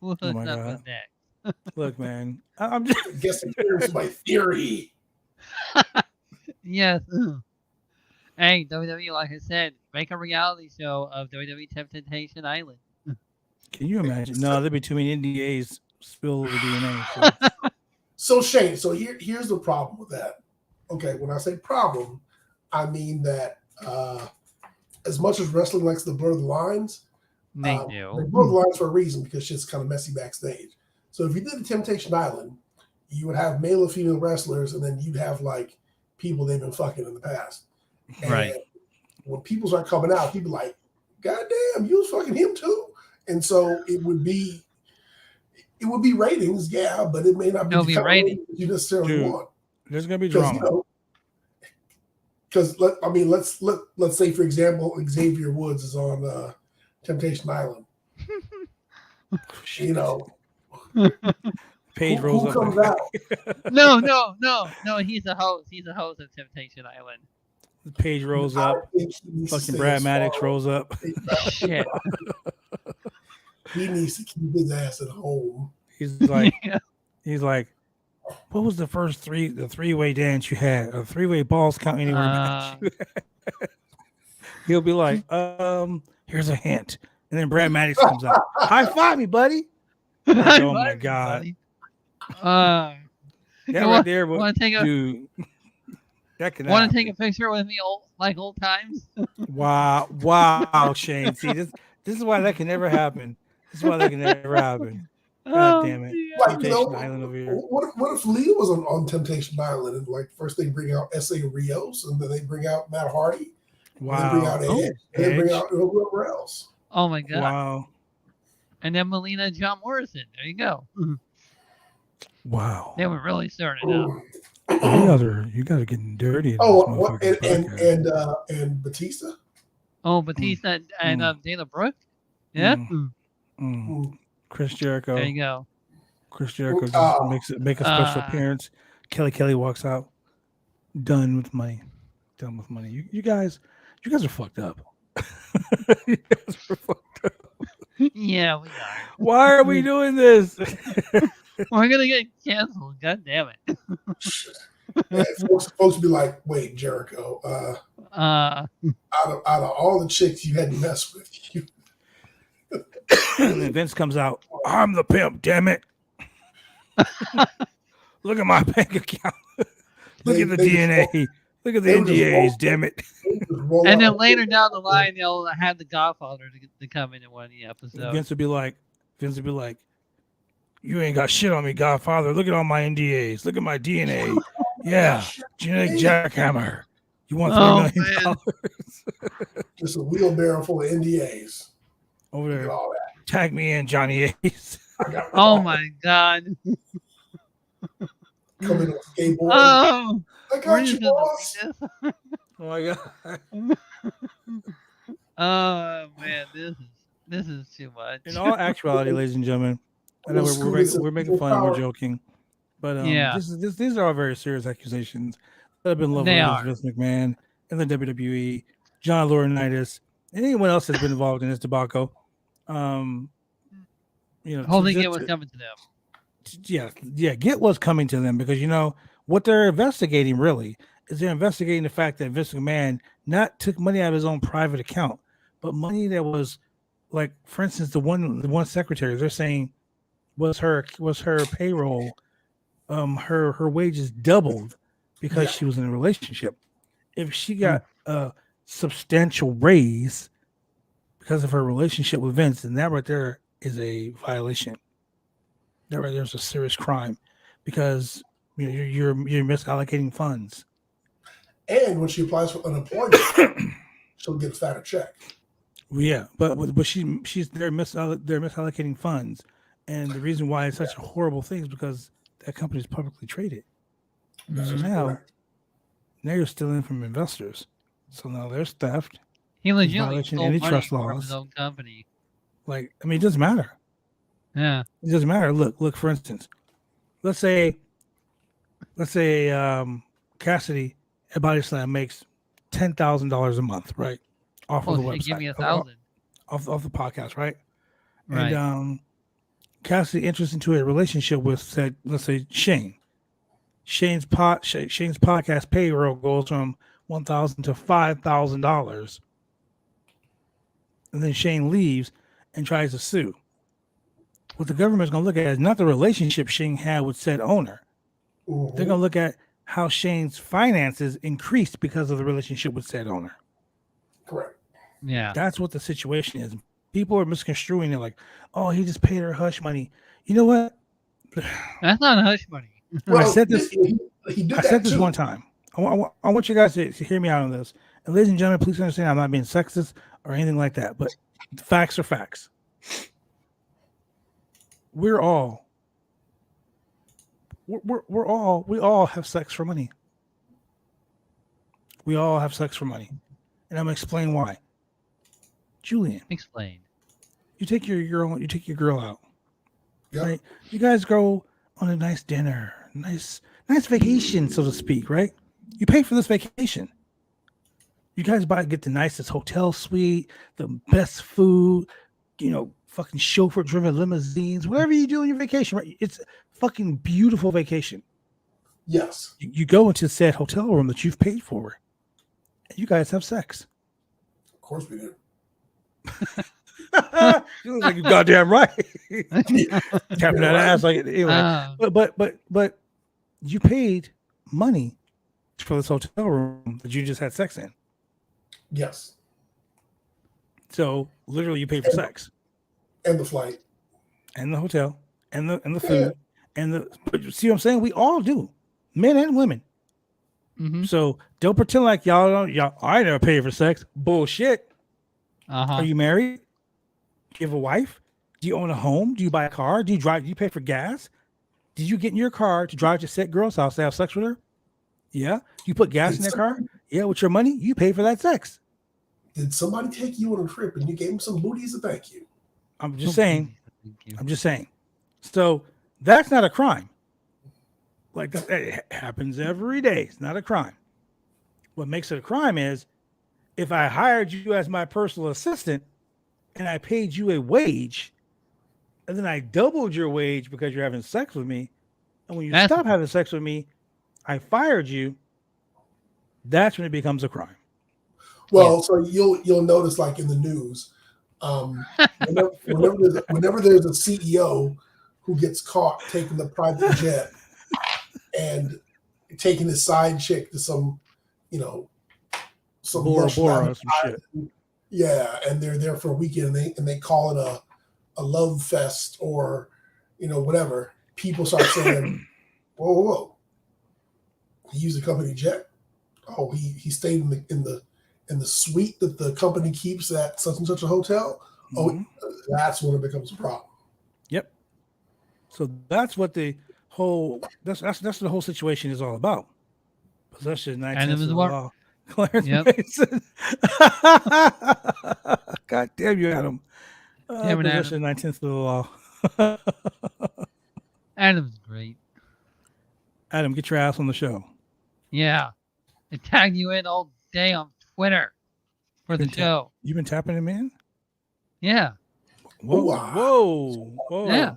Who's Oh my up God. with next? Look, man, I'm just Guess here's my theory. Yes. Hey, WWE, like I said, make a reality show of WWE Temptation Island. Can you imagine? No, there'd be too many NDAs spill over DNA. So. So Shane, so here's the problem with that. Okay, when I say problem, I mean that as much as wrestling likes to blur the lines, They they do. blur the lines for a reason because shit's kind of messy backstage. So if you did the Temptation Island, you would have male and female wrestlers, and then you'd have like people they've been fucking in the past. And Right. when people start coming out, people like, God damn, you was fucking him too. And so it would be ratings, yeah, but it may not be It'll the be kind of ratings. ratings you necessarily Dude, want. There's gonna be Because drama. let's say for example, Xavier Woods is on Temptation Island. You know, Page who rolls up. comes out? No. He's a host. He's a host of Temptation Island. Page rolls up. I think he needs to Fucking stay Brad as Maddox far rolls up. Shit. He needs to keep his ass at home. He's like, Yeah. what was the first three-way dance you had? A three-way balls count anywhere match? He'll be like, here's a hint. And then Brad Maddox comes out. High five me, buddy. Like, oh my God. That Right there, want to take a dude. That can want to take a picture with me, old times? Wow, Shane. See, this is why that can never happen. This is why that can never happen. God damn it. Yeah. Like, Temptation Island over here. what if Leah was on Temptation Island and like first they bring out S.A. Rios and then they bring out Matt Hardy, and they bring out Wow. Edge, and they bring out whoever else. Oh my God. Wow. And then Melina and John Morrison. There you go. Wow. They were really starting up. You guys are getting dirty. in Oh, this what, motherfucking podcast. and Batista. Oh, Batista and Dana Brooke. Yeah. Chris Jericho. There you go. Chris Jericho just make a special appearance. Kelly walks out. Done with money. You guys are fucked up. You guys are fucked up. Yeah, we are. Why are we doing this? We're gonna get canceled. God damn it. And folks be like, wait, Jericho, out of all the chicks you had to mess with, you. And then Vince comes out. I'm the pimp, damn it. Look at my bank account. Look at the DNA. Look at the NDAs, damn it. And then later down the line, they'll have the Godfather to come in one of the episodes. Vince would be like, you ain't got shit on me, Godfather. Look at all my NDAs. Look at my DNA. Yeah, genetic jackhammer. You want $3 million? Just a wheelbarrow full of NDAs. Over Look at there. all that. Tag me in, Johnny Ace. Oh my God. Coming on skateboard. Oh, I we're got just you, gonna boss. read this. Oh my God. Oh man, this is too much. In all actuality, ladies and gentlemen, I know we're making fun, we're joking, but Yeah. these are all very serious accusations that have been leveled They against Vince McMahon and the WWE, John Laurinaitis, and anyone else that's been involved in this debacle. Holding it was coming to them. Yeah, get what's coming to them, because what they're investigating really is they're investigating the fact that Vince McMahon not took money out of his own private account, but money that was, like, for instance, the one secretary, they're saying was her payroll, her wages doubled because she was in a relationship. If she got a substantial raise because of her relationship with Vince, then that right there is a violation. That right there is a serious crime, because you're misallocating funds. And when she applies for unemployment, she'll get a fatter check. Yeah, but they're misallocating funds, and the reason why it's such a horrible thing is because that company is publicly traded. So now you're stealing from investors. So now there's theft. He legitimately violation stole of money antitrust from laws. his own company. Like, I mean, it doesn't matter. Yeah. It doesn't matter. Look. For instance, let's say Cassidy at Body Slam makes $10,000 a month, right? Off of the website. Give me 1,000. Off the podcast, right? Right. And Cassidy enters into a relationship with, said, let's say, Shane. Shane's podcast payroll goes from $1,000 to $5,000, and then Shane leaves and tries to sue. What the government's going to look at is not the relationship Shane had with said owner. Mm-hmm. They're going to look at how Shane's finances increased because of the relationship with said owner. Correct. Yeah. That's what the situation is. People are misconstruing it like, oh, he just paid her hush money. You know what? That's not hush money. Well, I said this. He did I said this too. one time. I want you guys to hear me out on this. And ladies and gentlemen, please understand I'm not being sexist or anything like that. But facts are facts. We all have sex for money. We all have sex for money. And I'm gonna explain why. Julian, Explain. you take your girl out. Yep. Right? You guys go on a nice dinner, nice vacation, so to speak, right? You pay for this vacation. You guys get the nicest hotel suite, the best food, fucking chauffeur-driven limousines, whatever you do on your vacation, right? It's a fucking beautiful vacation. Yes. You go into said hotel room that you've paid for, and you guys have sex. Of course we do. You look like you goddamn right. Tapping that ass like anyway. But you paid money for this hotel room that you just had sex in. Yes. So literally, you paid for sex And the flight. and the hotel and the food and the. But you see what I'm saying? We all do, men and women. Mm-hmm. So don't pretend like y'all. I never paid for sex. Bullshit. Uh-huh. Are you married? Do you have a wife? Do you own a home? Do you buy a car? Do you drive? Do you pay for gas? Did you get in your car to drive to said girl's house to have sex with her? Yeah. You put gas in their car? Yeah. With your money, you pay for that sex. Did somebody take you on a trip and you gave them some booties to thank you? I'm just saying. So that's not a crime. Like that happens every day. It's not a crime. What makes it a crime is if I hired you as my personal assistant and I paid you a wage and then I doubled your wage because you're having sex with me. And when you stop having sex with me, I fired you. That's when it becomes a crime. Well, so you'll notice, like in the news, whenever there's a CEO who gets caught taking the private jet and taking his side chick to some Bora Bora or some shit. Yeah, and they're there for a weekend and they call it a love fest or whatever. People start saying, whoa, he used a company jet. Oh, he stayed in the suite that the company keeps at such and such a hotel. Mm-hmm. Oh, that's when it becomes a problem. Yep. So that's what the whole that's the whole situation is all about. Possession 9/10 of the law. Clarence Mason. God damn you, Adam. Possession 9/10 of the law. Adam's great. Adam, get your ass on the show. Yeah. I tagged you in all day on Twitter for the show. You've been tapping him in? Yeah. Whoa. Yeah.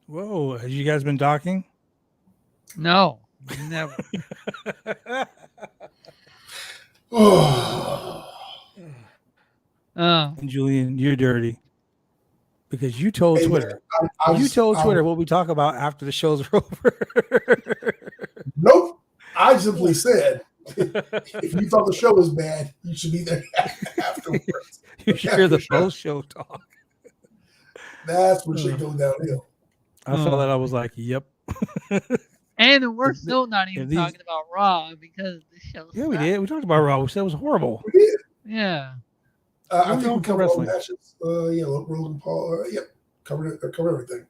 Whoa. Have you guys been docking? No. Never. And Julian, you're dirty. Because you told Twitter. You told Twitter what we talk about after the shows are over. Nope. I simply said, if you thought the show was bad, you should be there afterwards. You should hear the post-show talk. That's when shit goes downhill. I felt that I was like, yep. And we're still not even talking about Raw because the show. Yeah, we did. We talked about Raw. We said it was horrible. We did. Yeah. I think we covered all the matches. Roland Paul. Covered everything.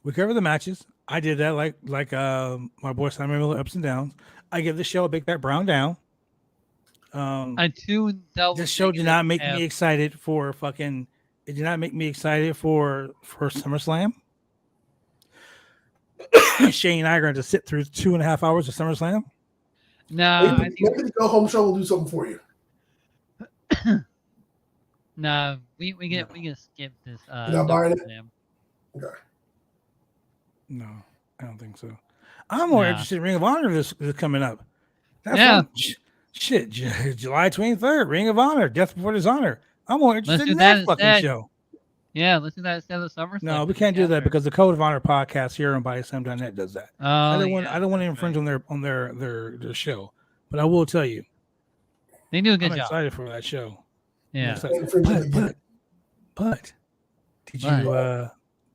We covered the matches. I did that like my boy Simon Miller ups and downs. I give the show a big fat brown down. This show did not make me excited for fucking. It did not make me excited for SummerSlam. Shane and I are going to sit through 2.5 hours of SummerSlam. No, maybe the Go Home Show will do something for you. No, we can skip this. You're not buying it? Jam. Okay. No, I don't think so. I'm more interested in Ring of Honor this coming up. That's shit. July 23rd, Ring of Honor, Death Before Dishonor. I'm more interested in that fucking show. Yeah, let's do that instead of SummerSlam. No, we can't do that because the Code of Honor podcast here on BodySlam.net does that. Oh, I don't want to infringe on their show, but I will tell you, they do a good job. I'm excited for that show. Yeah, but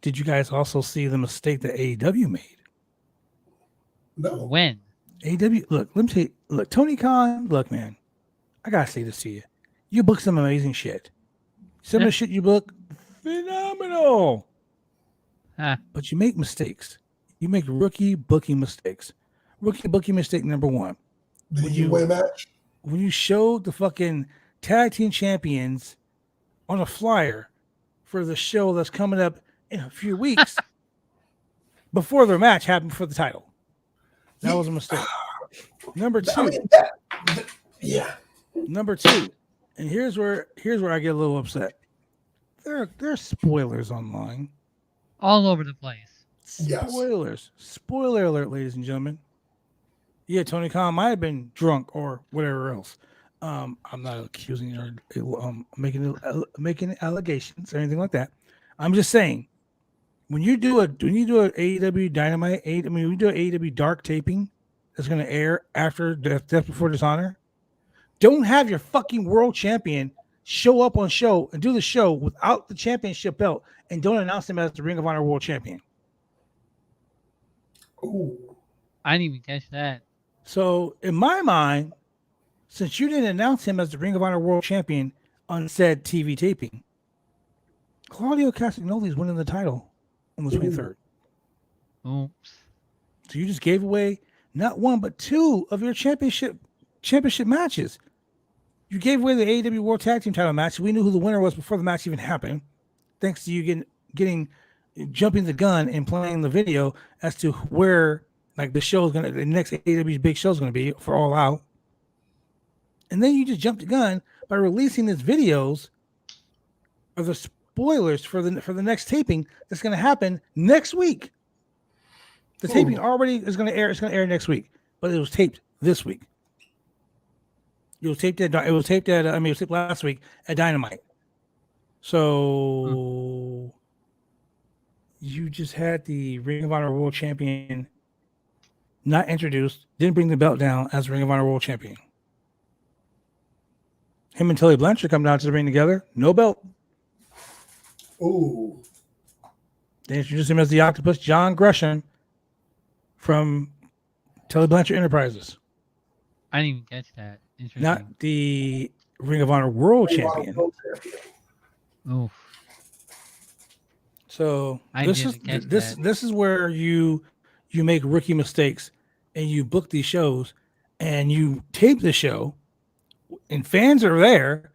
did you guys also see the mistake that AEW made? No. When? AEW, look, let me tell you, look, Tony Khan, look, man, I gotta say this to you. You book some amazing shit. Some of the shit you book, phenomenal. But you make mistakes. You make rookie booking mistakes. Rookie booking mistake number one. Did you win a match? When you showed the fucking tag team champions on a flyer for the show that's coming up in a few weeks before their match happened for the title. That was a mistake. Number two. Number two. And here's where I get a little upset. There are spoilers online. All over the place. Spoilers. Yes. Spoiler alert, ladies and gentlemen. Yeah, Tony Khan might have been drunk or whatever else. I'm not accusing or making allegations or anything like that. I'm just saying, when you do an AEW Dynamite, we do an AEW Dark taping that's going to air after Death Before Dishonor, don't have your fucking world champion show up on show and do the show without the championship belt and don't announce him as the Ring of Honor world champion. Ooh. I didn't even catch that. So in my mind, since you didn't announce him as the Ring of Honor world champion on said TV taping, Claudio Castagnoli is winning the title on the 23rd. Oops. So you just gave away not one but two of your championship matches. You gave away the AEW World Tag Team title match. We knew who the winner was before the match even happened, thanks to you jumping the gun and playing the video as to where like the next AEW's big show is going to be for All Out. And then you just jumped the gun by releasing these videos of the spoilers for the next taping that's going to happen next week. The taping already is going to air. It's going to air next week, but it was taped this week. It was taped last week at Dynamite. So you just had the Ring of Honor World Champion not introduced, didn't bring the belt down as Ring of Honor World Champion. Him and Tully Blanchard come down to the ring together, no belt. Ooh. They introduced him as the Octopus, John Gresham from Tully Blanchard Enterprises. I didn't even catch that. Interesting. Not the Ring of Honor World Champion. Oof. So this is where you make rookie mistakes and you book these shows and you tape the show and fans are there.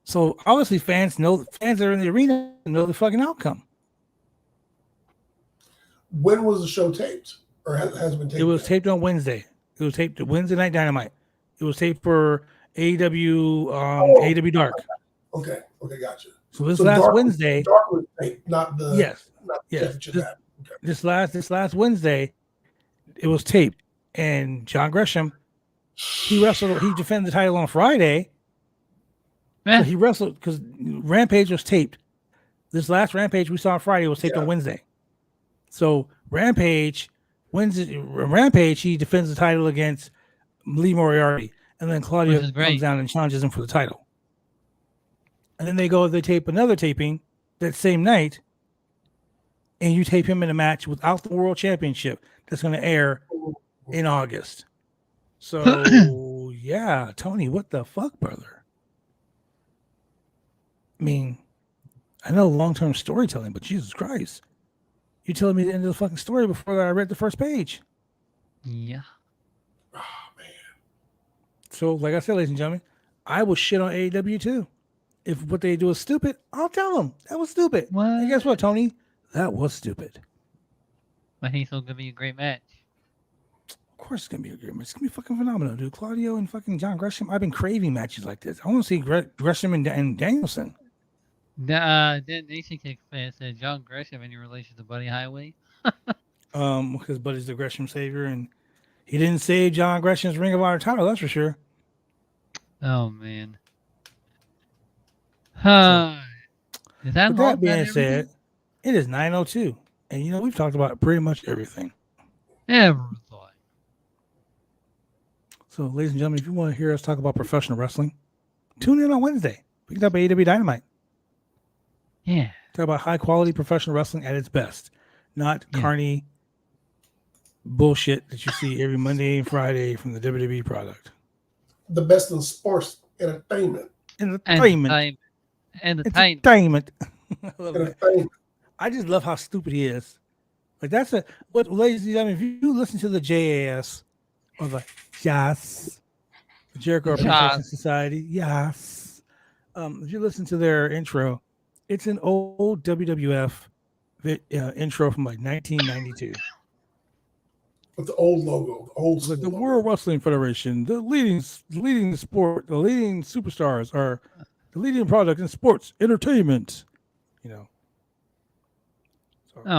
So obviously fans that are in the arena know the fucking outcome. When was the show taped? Or has been taped? It was taped on Wednesday. It was taped Wednesday Night Dynamite. It was taped for AEW Dark. Okay, gotcha. So last Wednesday, Dark was taped, not the yes. This last Wednesday, it was taped, and John Gresham, he defended the title on Friday. So he wrestled because Rampage was taped. This last Rampage we saw on Friday was taped on Wednesday. So Rampage, he defends the title against Lee Moriarty, and then Claudio comes down and challenges him for the title. And then they tape another taping that same night, and you tape him in a match without the World Championship that's going to air in August. So, yeah, Tony, what the fuck, brother? I mean, I know long-term storytelling, but Jesus Christ. You're telling me the end of the fucking story before I read the first page. Yeah. Oh, man. So, like I said, ladies and gentlemen, I will shit on AEW too. If what they do is stupid, I'll tell them that was stupid. What? And guess what, Tony? That was stupid. But he's still going to be a great match. Of course it's gonna be a great match. It's gonna be fucking phenomenal, dude. Claudio and fucking John Gresham. I've been craving matches like this. I want to see Gresham and Danielson. Nation Kick fan said John Gresham any relation to Buddy Highway? Because Buddy's the Gresham savior, and he didn't save John Gresham's Ring of Honor title. That's for sure. Oh man. Is With that being said, it is 9:02, and we've talked about pretty much everything. Ever thought. So, ladies and gentlemen, if you want to hear us talk about professional wrestling, tune in on Wednesday. We can talk about AEW Dynamite. Yeah. Talk about high quality professional wrestling at its best, not carny bullshit that you see every Monday and Friday from the WWE product. The best in sports entertainment. Entertainment. I love it. I just love how stupid he is. Like what, ladies and gentlemen, if you listen to the JAS or the Yes, the Jericho Appreciation Society, yes. If you listen to their intro, it's an old WWF intro from like 1992. With the old logo, like the World Wrestling Federation, the leading sport, the leading superstars are the leading product in sports entertainment. So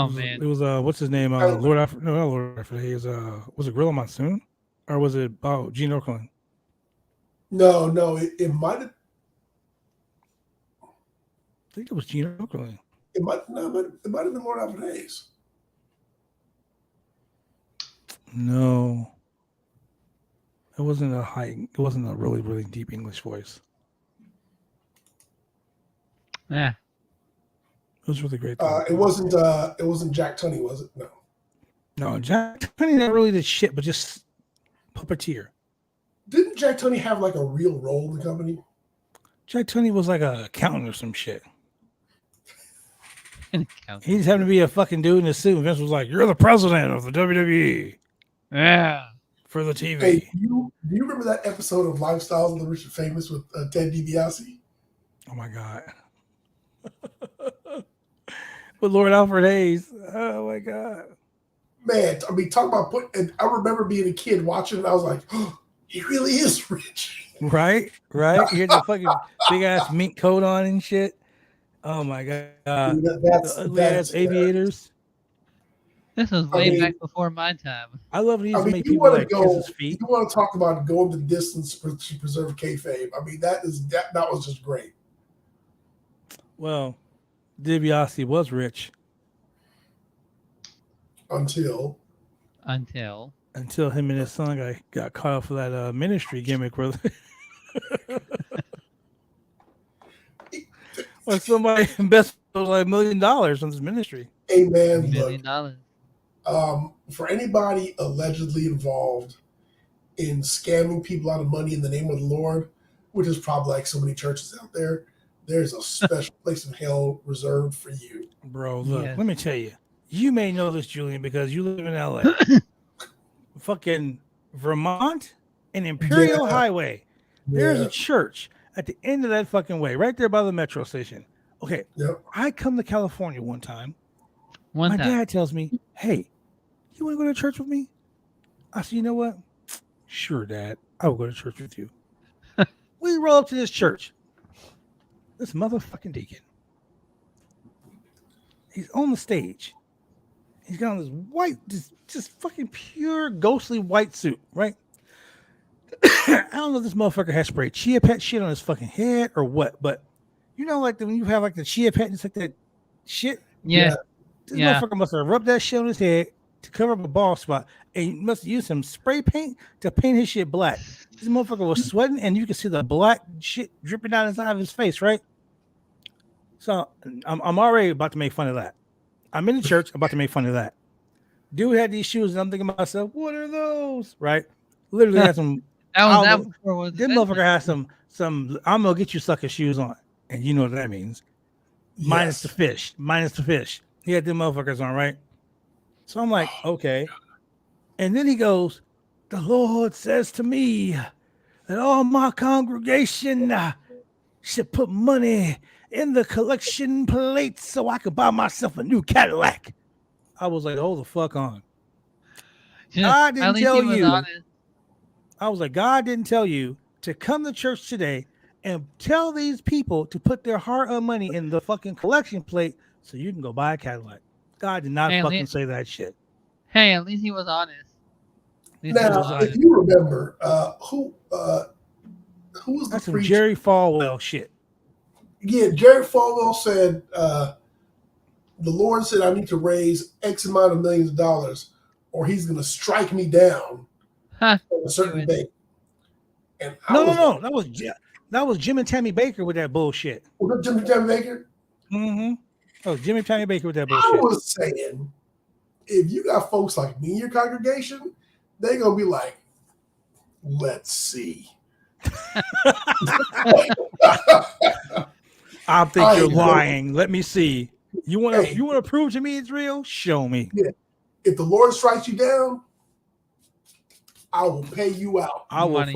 man, it was what's his name? Lord Alfred. No, not Lord Alfred. He was it Gorilla Monsoon, or was it Gene Okerlund? No, it might have. I think it was Gene Okerlund. It might have been Lord Alfred Hayes. No, it wasn't It wasn't a really, really deep English voice. Yeah, it was really great. It wasn't Jack Tunney, was it? No, Jack Tunney not really did shit, but just puppeteer. Didn't Jack Tunney have like a real role in the company? Jack Tunney was like an accountant or some shit. He just happened to be a fucking dude in a suit. Vince was like, "You're the president of the WWE." Yeah. For the TV. Hey, do you remember that episode of Lifestyles of the Rich and Famous with Ted DiBiase? Oh my God. With Lord Alfred Hayes. Oh my God. Man, I mean, talk about and I remember being a kid watching it. I was like, oh, he really is rich. Right. He had the fucking big ass mink coat on and shit. Oh my God. The ugly ass aviators. This was way back before my time. I love these to make people like kiss his feet. You want to talk about going the distance to preserve kayfabe? I mean, that was just great. Well, DiBiase was rich until him and his son got caught up for that ministry gimmick where or somebody invested like $1 million on this ministry. Amen. $1 million. For anybody allegedly involved in scamming people out of money in the name of the Lord, which is probably like so many churches out there, there's a special place in hell reserved for you. Bro, look, Let me tell you. You may know this, Julian, because you live in LA. Fucking Vermont and Imperial Highway. There's a church at the end of that fucking way, right there by the metro station. Okay. Yep. I come to California one time. My dad tells me, "Hey, you want to go to church with me?" I said, "You know what? Sure, Dad. I will go to church with you." We roll up to this church. This motherfucking deacon. He's on the stage. He's got on this white, just fucking pure ghostly white suit, right? I don't know if this motherfucker has sprayed chia pet shit on his fucking head or what, but like when you have like the chia pet, it's like that shit. Yeah. This motherfucker must have rubbed that shit on his head to cover up a bald spot, and he must have used some spray paint to paint his shit black. This motherfucker was sweating, and you can see the black shit dripping down inside of his face, right? So I'm already about to make fun of that. I'm in the church, about to make fun of that. Dude had these shoes, and I'm thinking to myself, what are those? Right? Literally had some. This motherfucker has some I'm gonna get you sucker shoes on, and you know what that means. Yes. Minus the fish. He had them motherfuckers on, right? So I'm like, okay. And then he goes, "The Lord says to me that all my congregation should put money in the collection plate so I could buy myself a new Cadillac." I was like, hold the fuck on. God didn't At least tell he was you. honest. I was like, God didn't tell you to come to church today and tell these people to put their hard-earned money in the fucking collection plate so you can go buy a Cadillac. God did not Hey, fucking say that shit. Hey, at least he was honest. At least he Now, was if honest. you remember, who was the That's some preacher? Jerry Falwell shit. Yeah, Jerry Falwell said, the Lord said I need to raise X amount of millions of dollars or he's going to strike me down Huh. on a certain date. And No. That was Jim and Tammy Baker with that bullshit. Was it Jimmy Tammy Baker? Mm-hmm. That was Jimmy and Tammy Baker with that I bullshit. was saying, if you got folks like me in your congregation, they're going to be like, let's see. I think you're lying. Let me see. You want to Hey. you want to prove to me it's real? Show me. Yeah. If the Lord strikes you down, I will pay you out. I will Money.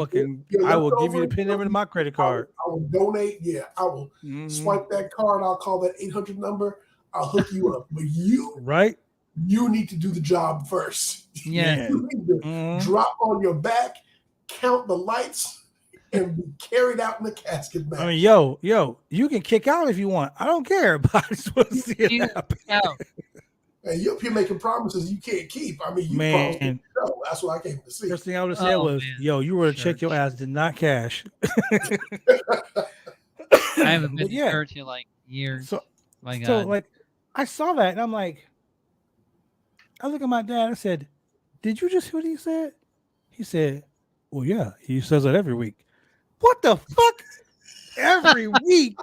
I will give you the pin number to my credit card. I will donate. Yeah, I will swipe that card. I'll call that 800 number. I'll hook you up. But you need to do the job first. Yeah. You need to drop on your back, count the lights, and be carried out in the casket match. I mean, yo, you can kick out if you want. I don't care, but I just want to see it happen. And you're up here making promises you can't keep. I mean, you promised me. No, that's what I came to see. First thing I would have said was, yo, you were to check your ass, did not cash. I haven't been to church in like years. So, my God. So, like, I saw that and I'm like, I look at my dad. I said, did you just hear what he said? He said, well, yeah, he says that every week. What the fuck? Every week?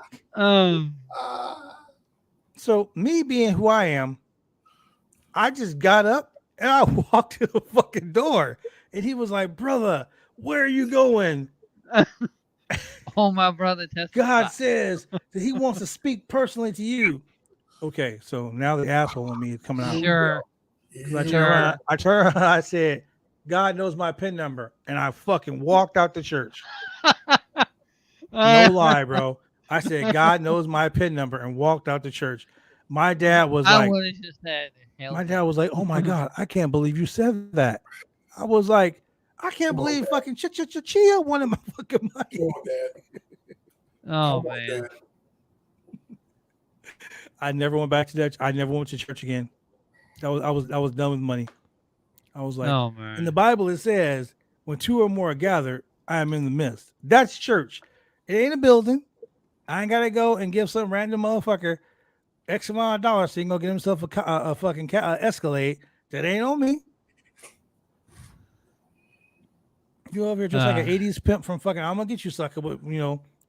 So, me being who I am, I just got up and I walked to the fucking door. And he was like, brother, where are you going? Oh, my brother testified. God says that he wants to speak personally to you. Okay, so now the asshole in me is coming out. Sure. I turned around, I said, God knows my PIN number. And I fucking walked out the church. No lie, bro. I said, God knows my PIN number and walked out the church. My dad was like, my dad was like, oh my God, I can't believe you said that. I was like, I can't believe fucking Chia wanted my fucking money. Oh, man. I never went back to that. I never went to church again. I was done with money. I was like, oh, man. In the Bible it says, when two or more are gathered, I am in the midst. That's church. It ain't a building. I ain't gotta go and give some random motherfucker X amount of dollars so he can go get himself a fucking Escalade. That ain't on me. You over here just like an 80s pimp from fucking, I'm gonna get you sucker with,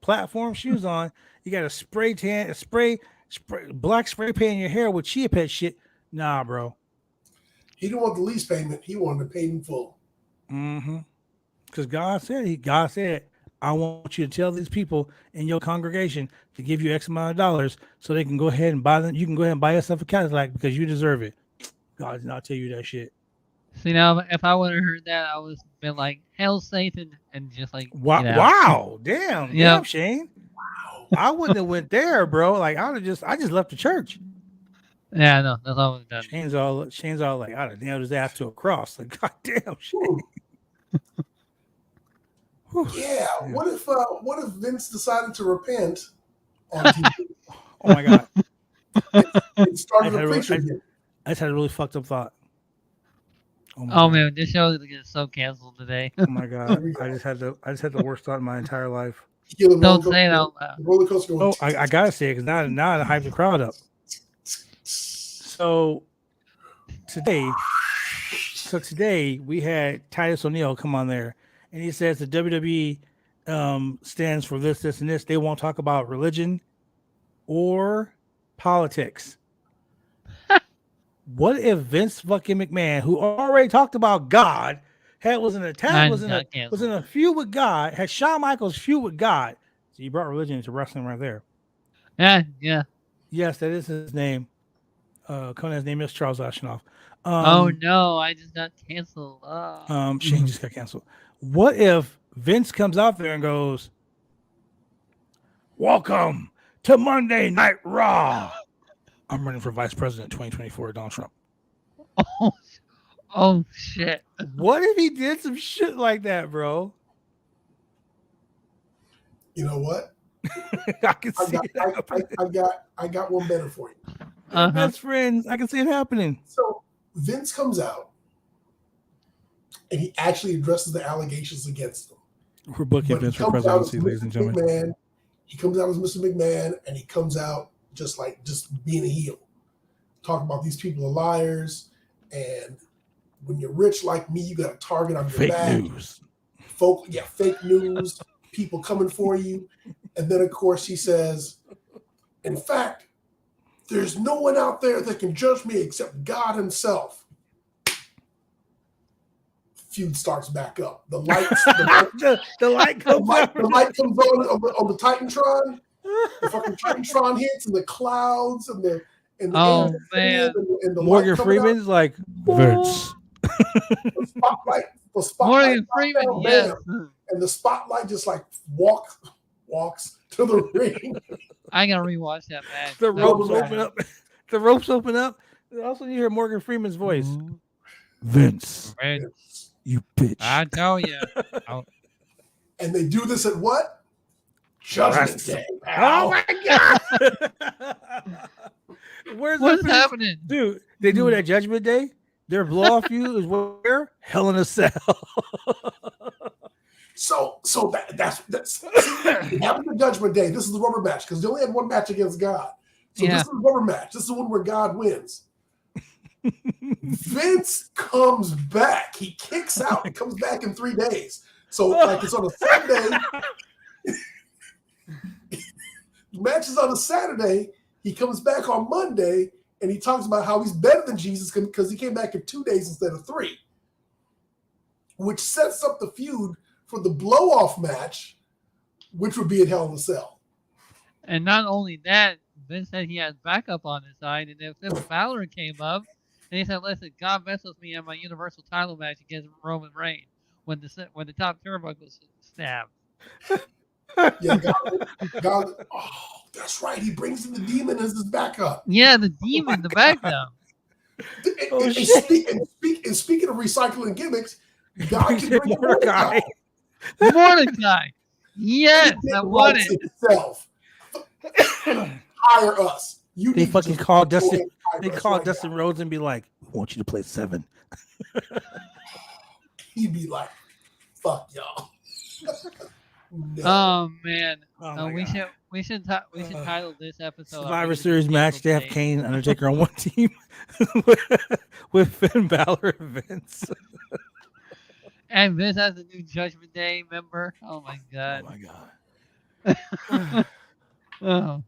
platform shoes on. You got a spray black spray paint in your hair with Chia Pet shit. Nah, bro. He didn't want the lease payment. He wanted to pay in full. Mm-hmm. Because God said, I want you to tell these people in your congregation to give you X amount of dollars so they can go ahead and buy them. You can go ahead and buy yourself a Cadillac because you deserve it. God did not tell you that shit. See, now, if I would have heard that, I would have been like, hell, Satan, and just like, wow. Damn, Shane. Wow. I wouldn't have went there, bro. Like, I just left the church. Yeah, no, that's all I would have done. Shane's all like, I'd have nailed his ass to a cross. Like, God damn, Shane. Yeah. What if Vince decided to repent on TV? Oh my God. It started a preacher again. I just had a really fucked up thought. Oh man, this show is getting so canceled today. Oh my God. I just had the worst thought in my entire life. Don't say it out loud. Roller coaster going. Oh, I gotta say it because now I hyped the crowd up. So today we had Titus O'Neil come on there, and he says the WWE stands for this, and this. They won't talk about religion or politics. What if Vince fucking McMahon, who already talked about God, was in a feud with God, had Shawn Michaels feud with God? So you brought religion into wrestling right there. Yeah. Yes, that is his name. Conan's name is Charles Ashenoff. Oh no, I just got canceled. Shane just got canceled. What if Vince comes out there and goes, "Welcome to Monday Night Raw. I'm running for Vice President 2024, Donald Trump." Oh shit! What if he did some shit like that, bro? You know what? I can see it happening. I got one better for you. Best friends. I can see it happening. So Vince comes out and he actually addresses the allegations against him. We're booking Vince for presidency, ladies and gentlemen. McMahon. He comes out as Mr. McMahon, and he comes out just being a heel. Talking about these people are liars, and when you're rich like me, you got a target on your back. Fake news. Fake news, people coming for you. And then, of course, he says, in fact, there's no one out there that can judge me except God himself. Feud starts back up. The light comes on the Titantron. The fucking Titantron hits, and the clouds, and the Oh man! and the Morgan Freeman's like Vince. The spotlight Morgan Freeman, yes. And the spotlight just like walks to the ring. I gotta rewatch that match. The ropes open up. The ropes open up. Also, you hear Morgan Freeman's voice. Vince, you bitch! I tell you. And they do this at what? Judgment Day. Oh my god! What's happening, dude? They do it at Judgment Day. Their blow off you is where? Hell in a Cell. So that's it happened at Judgment Day. This is the rubber match because they only had one match against God. So this is the rubber match. This is the one where God wins. Vince comes back. He kicks out and comes back in 3 days. So like it's on a Sunday. The match is on a Saturday. He comes back on Monday and he talks about how he's better than Jesus because he came back in 2 days instead of 3, which sets up the feud for the blow-off match, which would be at Hell in a Cell. And not only that, Vince said he has backup on his side, and if Finn Balor came up, and he said, "Listen, God vessels me in my Universal title match against Roman Reigns when the top turnbuckle was stabbed." Yeah, God. Oh, that's right. He brings in the demon as his backup. Yeah, the demon, the backup. And speaking of recycling gimmicks, God can bring Mordecai. Mordecai. Yes, I want it. Itself. Hire us. They fucking call Dustin. They call Dustin Rhodes and be like, "We want you to play 7." He'd be like, "Fuck y'all." No. Oh man! We should title this episode Survivor Series match. They have Kane and Undertaker on one team with Finn Balor and Vince. And Vince has a new Judgment Day member. Oh my god! Oh my god! Oh.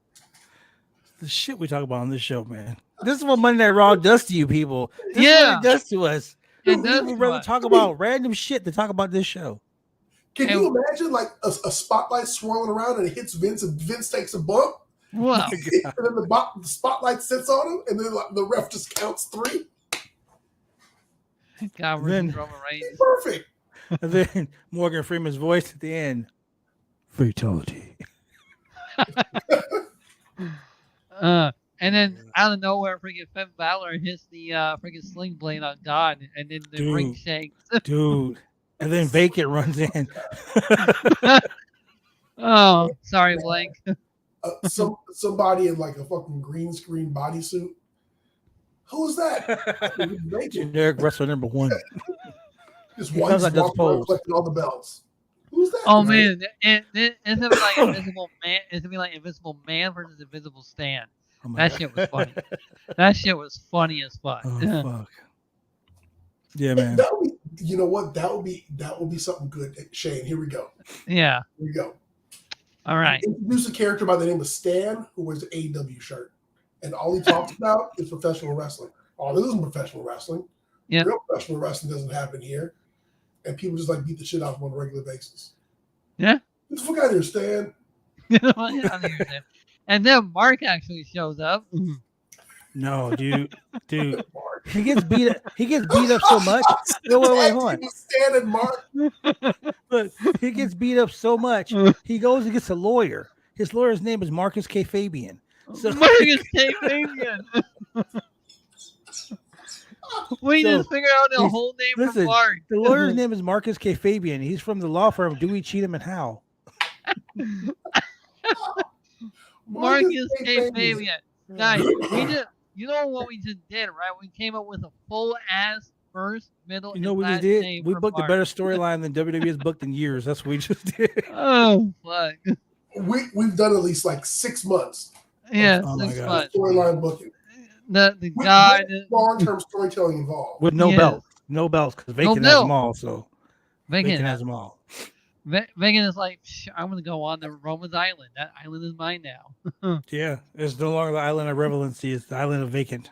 The shit we talk about on this show, man. This is what Monday Night Raw does to you people. This is what it does to us. We'd rather talk about random shit than talk about this show. Can you imagine like a spotlight swirling around and it hits Vince and Vince takes a bump? Wow. And then the spotlight sits on him and then the ref just counts 3. God, then, perfect. And then Morgan Freeman's voice at the end. Fatality. And then out of nowhere, freaking Finn Balor hits the freaking sling blade on God, and then the ring shakes. Dude. And then Vacant runs in. Oh, sorry, Blank. Somebody in like a fucking green screen bodysuit. Who's that? Generic wrestler number 1. Just one collecting all the belts. Who's that? Oh man, it's gonna be like Invisible Man. It's gonna be like Invisible Man versus Invisible Stan. Oh that shit was funny. That shit was funny as fuck. Oh fuck. Yeah, man. You know what? That would be something good. Shane, here we go. Yeah. Here we go. All right. Introduce a character by the name of Stan who wears an AEW shirt. And all he talks about is professional wrestling. Oh, this isn't professional wrestling. Yeah. Real professional wrestling doesn't happen here. And people just like beat the shit out of him on a regular basis. Yeah. Get the fuck out of here, Stan. And then Mark actually shows up. No, dude. He gets beat up so much. No, wait, hold on. Stan and Mark. Look, he gets beat up so much. He goes and gets a lawyer. His lawyer's name is Marcus K. Fabian. So Marcus K. Fabian. We So, just figured out the whole name listen, for Mark. The lawyer's name is Marcus K. Fabian. He's from the law firm Dewey, Cheatham, and Howe. Marcus K. Fabian. Guys, we just, you know what we just did, right? We came up with a full ass first, middle, You know and what we last just did? name We for booked a Mark. better storyline than WWE has booked in years. That's what we just did. Oh fuck. We've done at least like 6 months. Yeah, Oh my 6 God. months. Storyline booking. The guy Long-term storytelling involved. With no Yes. belts. No belts, because Vacant has belt. them all. So Vacant Vegan has them all. Vegan is like, I'm gonna go on the Roman's Island. That island is mine now. Yeah. It's no longer the island of relevancy. It's the island of Vacant.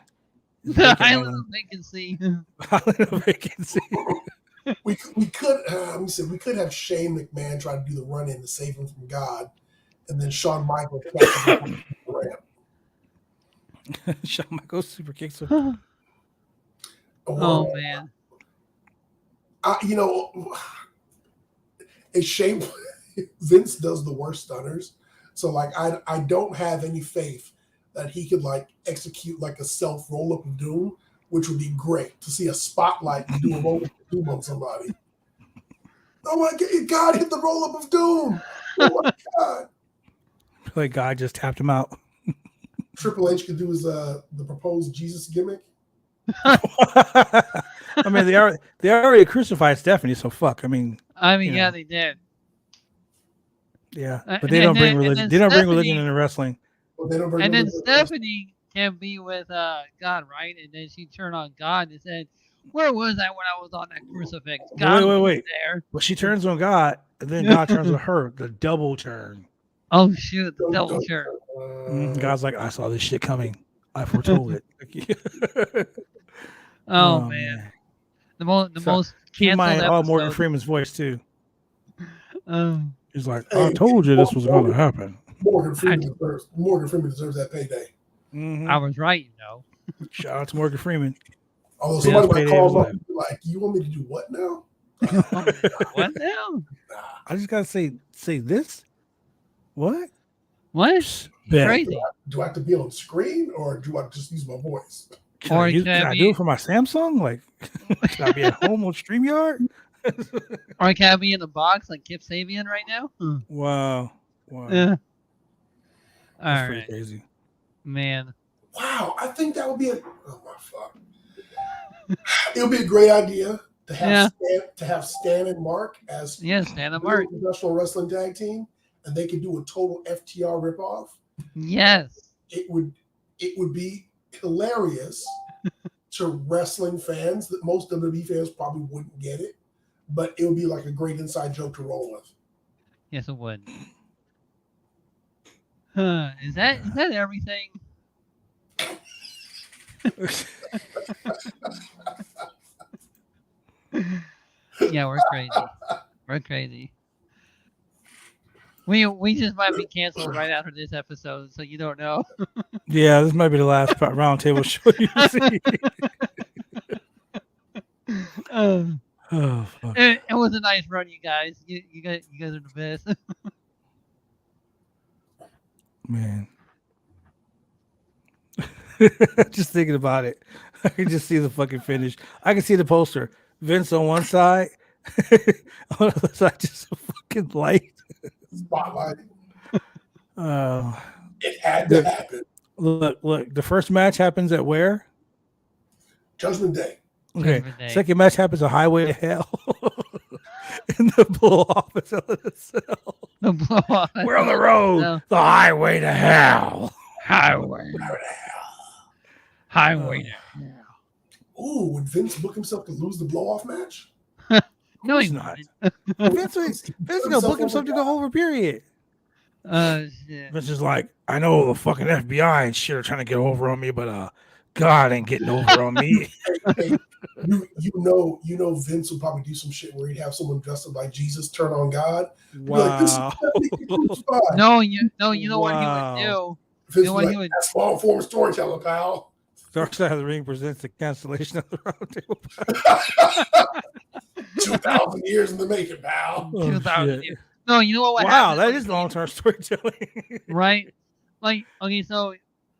It's The Vacant island of vacancy. Island of vacancy. We could let me see, we could have Shane McMahon try to do the run in to save him from God, and then Shawn Michaels catch him on the ramp. Shawn Michaels super kicks him. Oh man. You know, it's shame Vince does the worst stunners. So like I don't have any faith that he could like execute like a self roll up of doom, which would be great to see a spotlight do a roll up of doom on somebody. Oh my God, hit the roll up of doom. Oh my God. Like God just tapped him out. Triple H could do his the proposed Jesus gimmick. I mean, they already crucified Stephanie, so fuck. I mean, Yeah, they did. yeah, And but they don't bring then- religion. and They then don't bring religion Stephanie- into wrestling. But they don't bring And then him into Stephanie can be with God, right? And then she turned on God and said, "Where was I when I was on that crucifix? God was Wait. there." But she turns on God, and then God turns on her. The double turn. Oh shoot, the double shirt. God's like, I saw this shit coming. I foretold it. Oh man, the most Keep in mind canceled all Morgan episode. Freeman's voice too. Um, He's like, I told you this was going to happen. Morgan Freeman deserves that payday. Mhm. I was right, you know. Shout out to Morgan Freeman. Although Yeah, somebody that's might payday call of him up his and be like, "You want me to do what now?" What now? I just gotta say this. What? What? Bet. Crazy. Do I have to be on screen or do I just use my voice? Can I, Or use, can can I we- do it for my Samsung? Like, can I be at home on StreamYard? Or can I be in the box like Kip Sabian right now? Wow. Yeah. All That's pretty right, crazy. man. Wow, I think that would be oh my fuck. It would be a great idea to have Stan and Mark as Yeah, stand up, Mark. professional wrestling tag team, and they could do a total FTR ripoff. Yes. It would be hilarious to wrestling fans that most WWE fans probably wouldn't get it, but it would be like a great inside joke to roll with. Yes, it would. Is that everything? Yeah, we're crazy. We're crazy. We just might be canceled right after this episode, so you don't know. Yeah, this might be the last roundtable show you see. Oh, fuck. It was a nice run, you guys. You guys are the best. Man. Just thinking about it. I can just see the fucking finish. I can see the poster. Vince on one side. On the other side, just a fucking light. Spotlight. Oh. It had to happen. Look. The first match happens at where? Judgment Day. Okay. Judgment Day. Second match happens at Highway to Hell. And the blow off is on itself. The blow off. We're on the road. No. The highway to hell. Highway to hell. Ooh, would Vince book himself to lose the blow-off match? No, He's he's not. not. Vince is gonna book himself to go over, period. Shit. Vince is like, I know the fucking FBI and shit are trying to get over on me, but God ain't getting over on me. Hey, you know Vince would probably do some shit where he'd have someone dressed up like Jesus turn on God. Be like, this is Wow. Stephanie crucified. No, you know what he Wow. would do. Vince know would what be he like, would- that's long form storytelling, pal. Dark Side of the Ring presents the cancellation of the roundtable. 2,000 years in the making, pal. Oh, 2000 shit. years. No, you know what? Wow, happened that was is long-term storytelling. right. Like, okay, so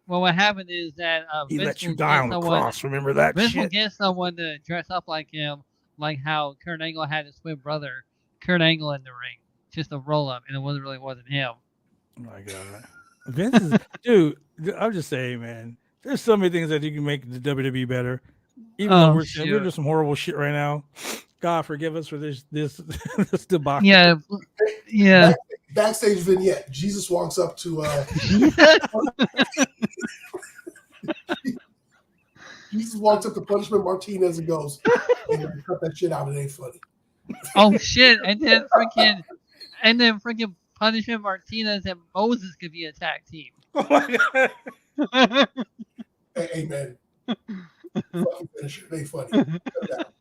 Well, what happened is that He Vince let you will die get on the someone. cross. Remember that Vince will shit? get someone to dress up like him, like how Kurt Angle had his twin brother, Kurt Angle, in the ring, just a roll up, and it wasn't him. Oh my god, Vince is dude. I'm just saying, man. There's so many things that you can make the WWE better. Even though we're doing some horrible shit right now. God forgive us for this debacle. Yeah, yeah. Backstage vignette. Jesus walks up to Jesus walks up to Punishment Martinez and goes, "Hey, cut that shit out. It ain't funny." Oh shit! And then freaking Punishment Martinez and Moses could be a tag team. Oh my god. Hey man, fucking finish it. It ain't funny. Cut it out.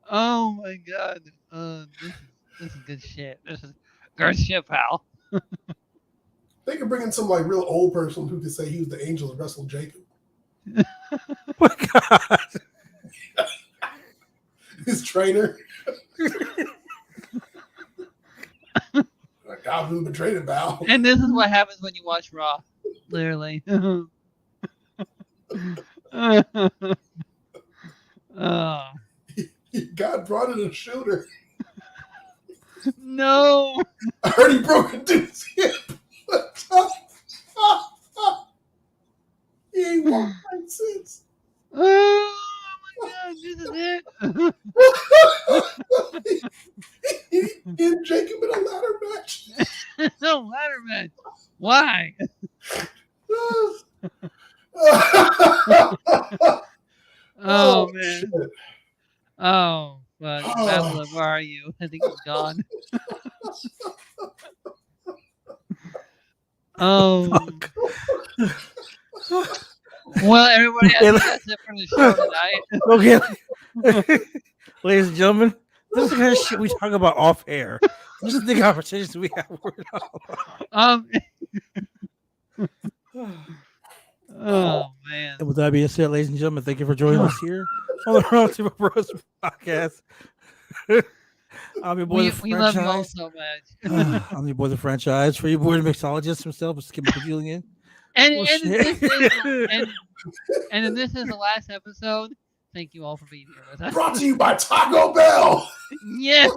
Oh my god. This is good shit. This is good shit, pal. They could bring in some like real old person who could say he was the angel that wrestled Jacob. Oh my god. His trainer. God, who's been training Val? And this is what happens when you watch Raw. Literally. Oh. God brought in a shooter. No. I heard he broke a dude's hip. He ain't walked right since. Oh my god, this is it. He and Jacob in a ladder match. No ladder match. Why? Oh man. Shit. Oh fuck. Madeline, where are you? I think he's gone. Oh. Well, everybody, I think that's it for the show tonight. Okay. Ladies and gentlemen, this is the kind of shit we talk about off air. This is the conversations we have. Oh man. And with that being said, ladies and gentlemen, thank you for joining us here on the Roundtable Pro Wrestling Podcast. I'm your boy, We love you all so much. I'm your boy, the franchise. For your boy, the mixologist himself, Mr. Julian. And this is the last episode. Thank you all for being here with us. Brought to you by Taco Bell. Yes.